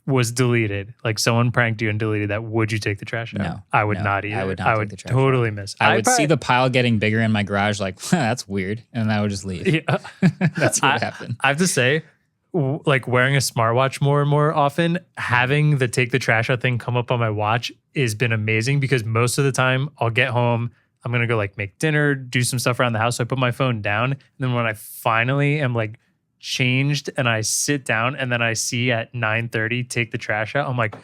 was deleted, like someone pranked you and deleted that, would you take the trash out? No, I would not either. I would not take the trash totally out. miss. I would see the pile getting bigger in my garage, like, that's weird. And I would just leave. Yeah. That's what happened. I have to say, like wearing a smartwatch more and more often, having the take the trash out thing come up on my watch has been amazing because most of the time I'll get home, I'm going to go like make dinner, do some stuff around the house. So I put my phone down. And then when I finally am like changed and I sit down and then I see at 9:30, take the trash out, I'm like,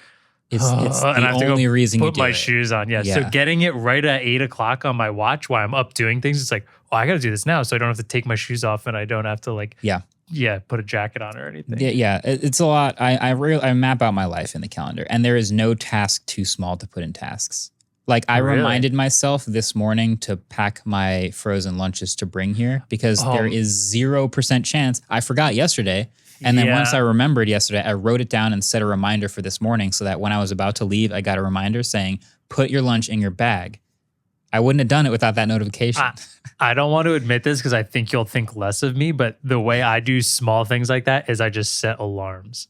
it's the and I have only to go reason you put do my it. shoes on. Yeah. So getting it right at 8 o'clock on my watch while I'm up doing things, it's like, oh, I got to do this now. So I don't have to take my shoes off and I don't have to like, put a jacket on or anything. Yeah. It's a lot. I map out my life in the calendar, and there is no task too small to put in tasks. Like I reminded myself this morning to pack my frozen lunches to bring here because there is 0% chance. I forgot yesterday. And then once I remembered yesterday, I wrote it down and set a reminder for this morning so that when I was about to leave, I got a reminder saying, put your lunch in your bag. I wouldn't have done it without that notification. I don't want to admit this because I think you'll think less of me, but the way I do small things like that is I just set alarms.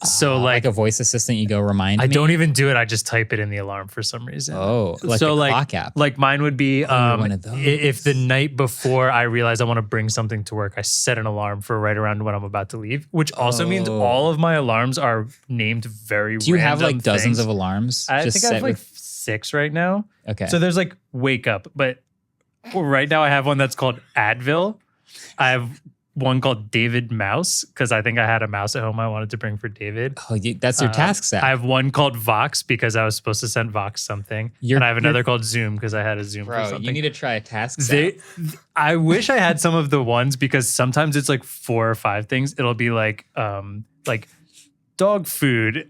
So like a voice assistant, you go remind me? I don't even do it. I just type it in the alarm for some reason. Oh, like so the clock app. Like mine would be one of those. If the night before I realize I want to bring something to work, I set an alarm for right around when I'm about to leave, which also means all of my alarms are named very Do you have like random dozens things. of alarms? I think I have like 6 right now. Okay. So there's like wake up, but right now I have one that's called Advil. I have one called David Mouse because I think I had a mouse at home I wanted to bring for David. Oh, that's your tasks app. I have one called Vox because I was supposed to send Vox something. And I have another called Zoom because I had a Zoom for Bro, something. you need to try a tasks app. I wish I had some of the ones because sometimes it's like 4 or 5 things. It'll be like dog food,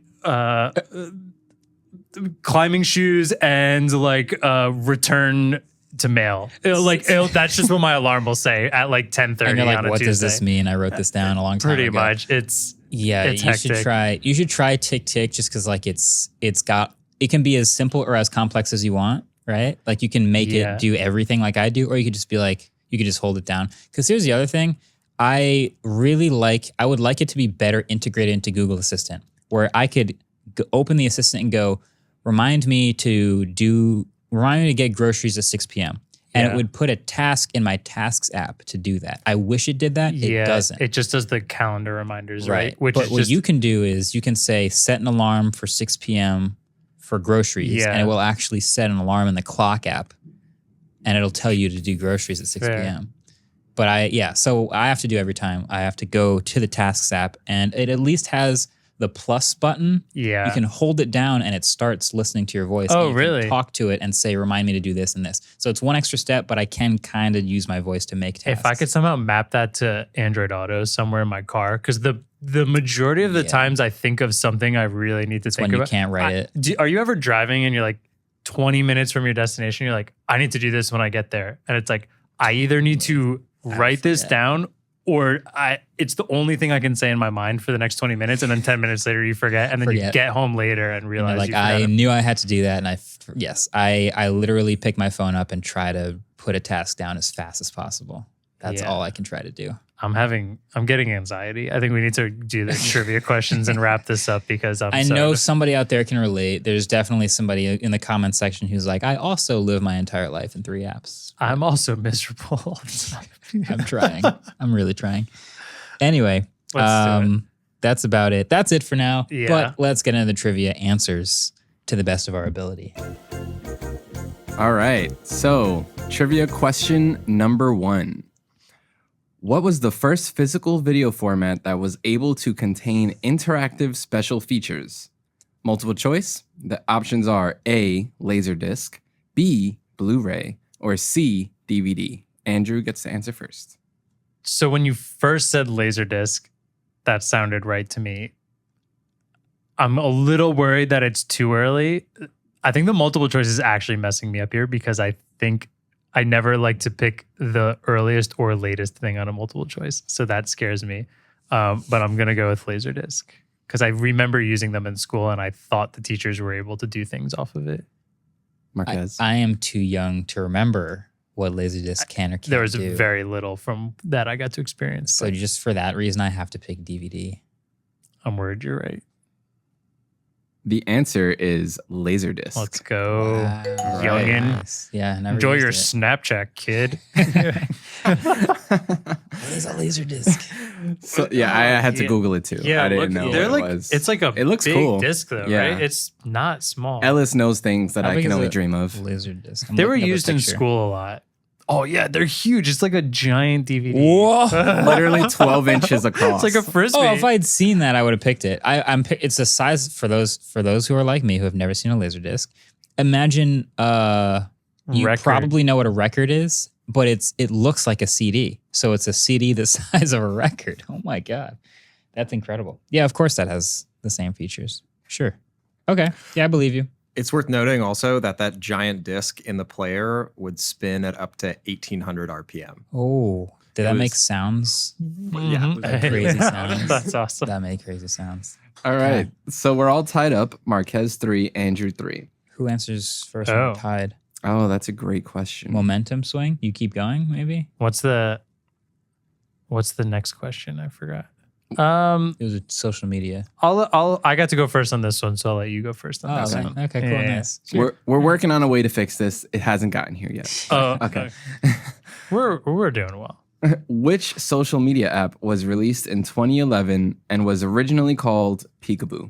climbing shoes, and like return to mail. That's just what my alarm will say at like 10:30 And you're like, on a what Tuesday. does this mean? I wrote this down a long time Pretty ago. much. It's hectic. You should try TickTick just because like it can be as simple or as complex as you want, right? Like you can make it do everything like I do, or you could just be like, you could just hold it down. Because here's the other thing. I would like it to be better integrated into Google Assistant, where I could open the assistant and go, remind me to get groceries at 6 p.m. And it would put a task in my tasks app to do that. I wish it did that. It doesn't. It just does the calendar reminders, right? But what you can do is you can say, set an alarm for 6 p.m. for groceries. And it will actually set an alarm in the clock app. And it'll tell you to do groceries at 6 p.m. But so I have to do every time. I have to go to the tasks app, and it at least has the plus button. Yeah. You can hold it down and it starts listening to your voice. Oh, and you really? Can talk to it and say, remind me to do this and this. So it's one extra step, but I can kind of use my voice to make tasks. If I could somehow map that to Android Auto somewhere in my car, because the majority of the times I think of something I really need to think when about. you can't write it. Are you ever driving and you're like 20 minutes from your destination? You're like, I need to do this when I get there. And it's like, I either need to write this down, or it's the only thing I can say in my mind for the next 20 minutes, and then 10 minutes later you forget, and then you get home later and realize you forgot I knew I had to do that, and I literally pick my phone up and try to put a task down as fast as possible. That's all I can try to do. I'm getting anxiety. I think we need to do the trivia questions and wrap this up because I know somebody out there can relate. There's definitely somebody in the comments section who's like, I also live my entire life in 3 apps. I'm also miserable all the time. I'm trying. I'm really trying. Anyway, Let's do it. That's about it. That's it for now. Yeah. But let's get into the trivia answers to the best of our ability. All right. So, trivia question number 1. What was the first physical video format that was able to contain interactive special features? Multiple choice. The options are A, Laserdisc, B, Blu-ray, or C, DVD. Andrew gets to answer first. So when you first said Laserdisc, that sounded right to me. I'm a little worried that it's too early. I think the multiple choice is actually messing me up here because I think I never like to pick the earliest or latest thing on a multiple choice. So that scares me. But I'm going to go with Laserdisc because I remember using them in school and I thought the teachers were able to do things off of it. Marques. I am too young to remember what Laserdisc can or can't do. There was very little from that I got to experience. So just for that reason, I have to pick DVD. I'm worried you're right. The answer is Laserdisc. Let's go. Wow. Youngin'. Nice. Yeah, never Enjoy used your it. Snapchat, kid. What is a Laserdisc? So, I had to Google it too. I didn't know they're what like it was. it's like a It looks big cool. disc though, Yeah. right? It's not small. Ellis knows things that How I big can is only a dream of. Laserdisc. I'm They were looking up a used in picture. school a lot. Oh yeah, they're huge. It's like a giant DVD. Whoa. Literally 12 inches across. It's like a frisbee. Oh, if I'd seen that, I would have picked it. It's the size for those who are like me who have never seen a Laserdisc. Imagine you Record. probably know what a record is, but it looks like a CD. So it's a CD the size of a record. Oh my god, that's incredible. Yeah, of course that has the same features. Sure. Okay. Yeah, I believe you. It's worth noting also that giant disc in the player would spin at up to 1800 RPM. Oh, did that was- make sounds? Yeah. Crazy sounds. That's awesome. That made crazy sounds. All right. So we're all tied up. Marques 3, Andrew 3. Who answers first? Oh. When we're tied. Oh, that's a great question. Momentum swing. You keep going, maybe. What's the next question? I forgot. It was a social media. I got to go first on this one, so I'll let you go first on Oh, this okay. one. Okay, cool, Yeah. nice. We're working on a way to fix this. It hasn't gotten here yet. Oh, Okay. We're doing well. Which social media app was released in 2011 and was originally called Peekaboo?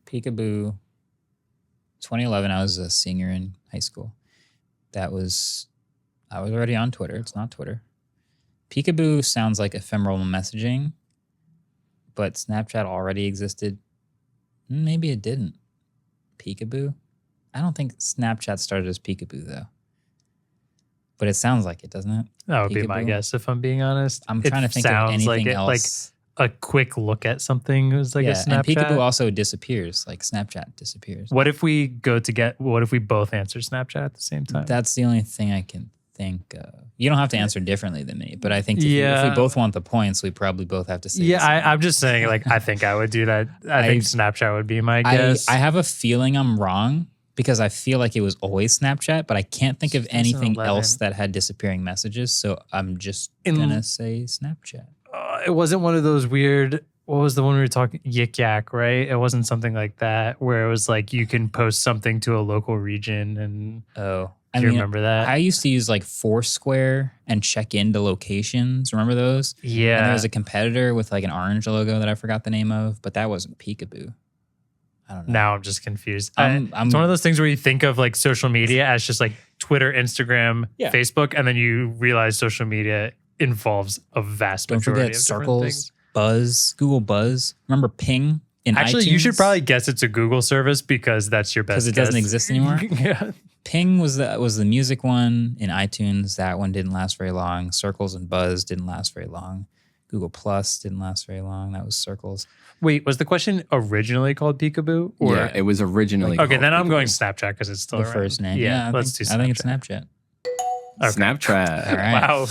Peekaboo. 2011, I was a senior in high school. I was already on Twitter. It's not Twitter. Peekaboo sounds like ephemeral messaging, but Snapchat already existed. Maybe it didn't. Peekaboo? I don't think Snapchat started as Peekaboo, though. But it sounds like it, doesn't it? That would be my Peekaboo? guess, if I'm being honest. I'm It trying to think of sounds anything like else. Like a quick look at something was like a Snapchat. And Peekaboo also disappears. Like Snapchat disappears. What if we what if we both answer Snapchat at the same time? That's the only thing I can think of. You don't have to answer differently than me, but I think if Yeah. we both want the points, we probably both have to say Yeah, the same. I'm just saying, like, I think I would do that. I think Snapchat would be my guess. I have a feeling I'm wrong because I feel like it was always Snapchat, but I can't think of anything 2011. else that had disappearing messages. So I'm just In- gonna say Snapchat. It wasn't one of those weird. What was the one we were talking? Yik Yak, right? It wasn't something like that where it was like you can post something to a local region, and Oh, do you remember that? I used to use like Foursquare and check into locations. Remember those? And there Yeah, was a competitor with like an orange logo that I forgot the name of, but that wasn't Peekaboo. I don't know. now I'm just confused. I'm- It's one of those things where you think of like social media as just like Twitter, Instagram, Yeah. Facebook, and then you realize social media involves a vast Don't majority forget of different Circles, things. Buzz, Google Buzz. Remember Ping in Actually, you should iTunes? probably guess it's a Google service because that's your best. because it doesn't guess. exist anymore. Yeah. Ping was the music one in iTunes. That one didn't last very long. Circles and Buzz didn't last very long. Google Plus didn't last very long. That was Circles. Wait, was the question originally called Peekaboo? Or Yeah, it was originally okay, called then I'm Peekaboo. going Snapchat because it's still The around. first name. Yeah, I let's think, do. I think it's Snapchat. Snapchat. Okay. Snapchat. All right. Wow.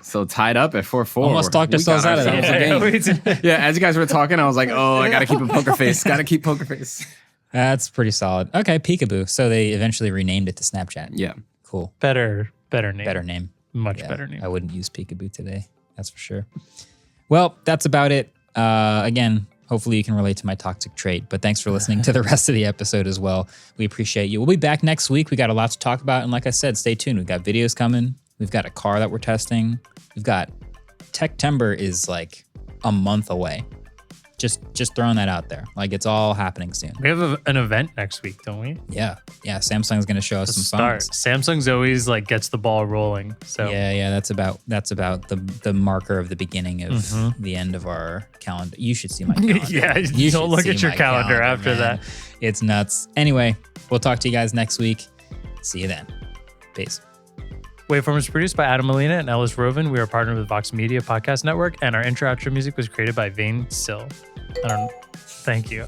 So tied up at 4-4. Almost talked We ourselves got out of that. ourselves a game. Yeah. Yeah, as you guys were talking, I was like, oh, I gotta keep a poker face. Gotta keep poker face. That's pretty solid. Okay, Peekaboo. So they eventually renamed it to Snapchat. Yeah. Cool. Better name. Better name. Much Yeah, better name. I wouldn't use Peekaboo today. That's for sure. Well, that's about it. Again, hopefully you can relate to my toxic trait, but thanks for listening to the rest of the episode as well. We appreciate you. We'll be back next week. We got a lot to talk about. And like I said, stay tuned. We've got videos coming. We've got a car that we're testing. We've got Techtember is like a month away. Just throwing that out there. Like it's all happening soon. We have an event next week, don't we? Yeah. Samsung's going to show us To some start. phones. Samsung's always like gets the ball rolling. So Yeah, that's about the marker of the beginning of the end of our calendar. You should see my calendar. Yeah, You don't should look see at your my calendar after man. that. It's nuts. Anyway, we'll talk to you guys next week. See you then. Peace. Waveform is produced by Adam Molina and Ellis Rovin. We are partnered with Vox Media Podcast Network, and our intro outro music was created by Vane Sill. Thank you.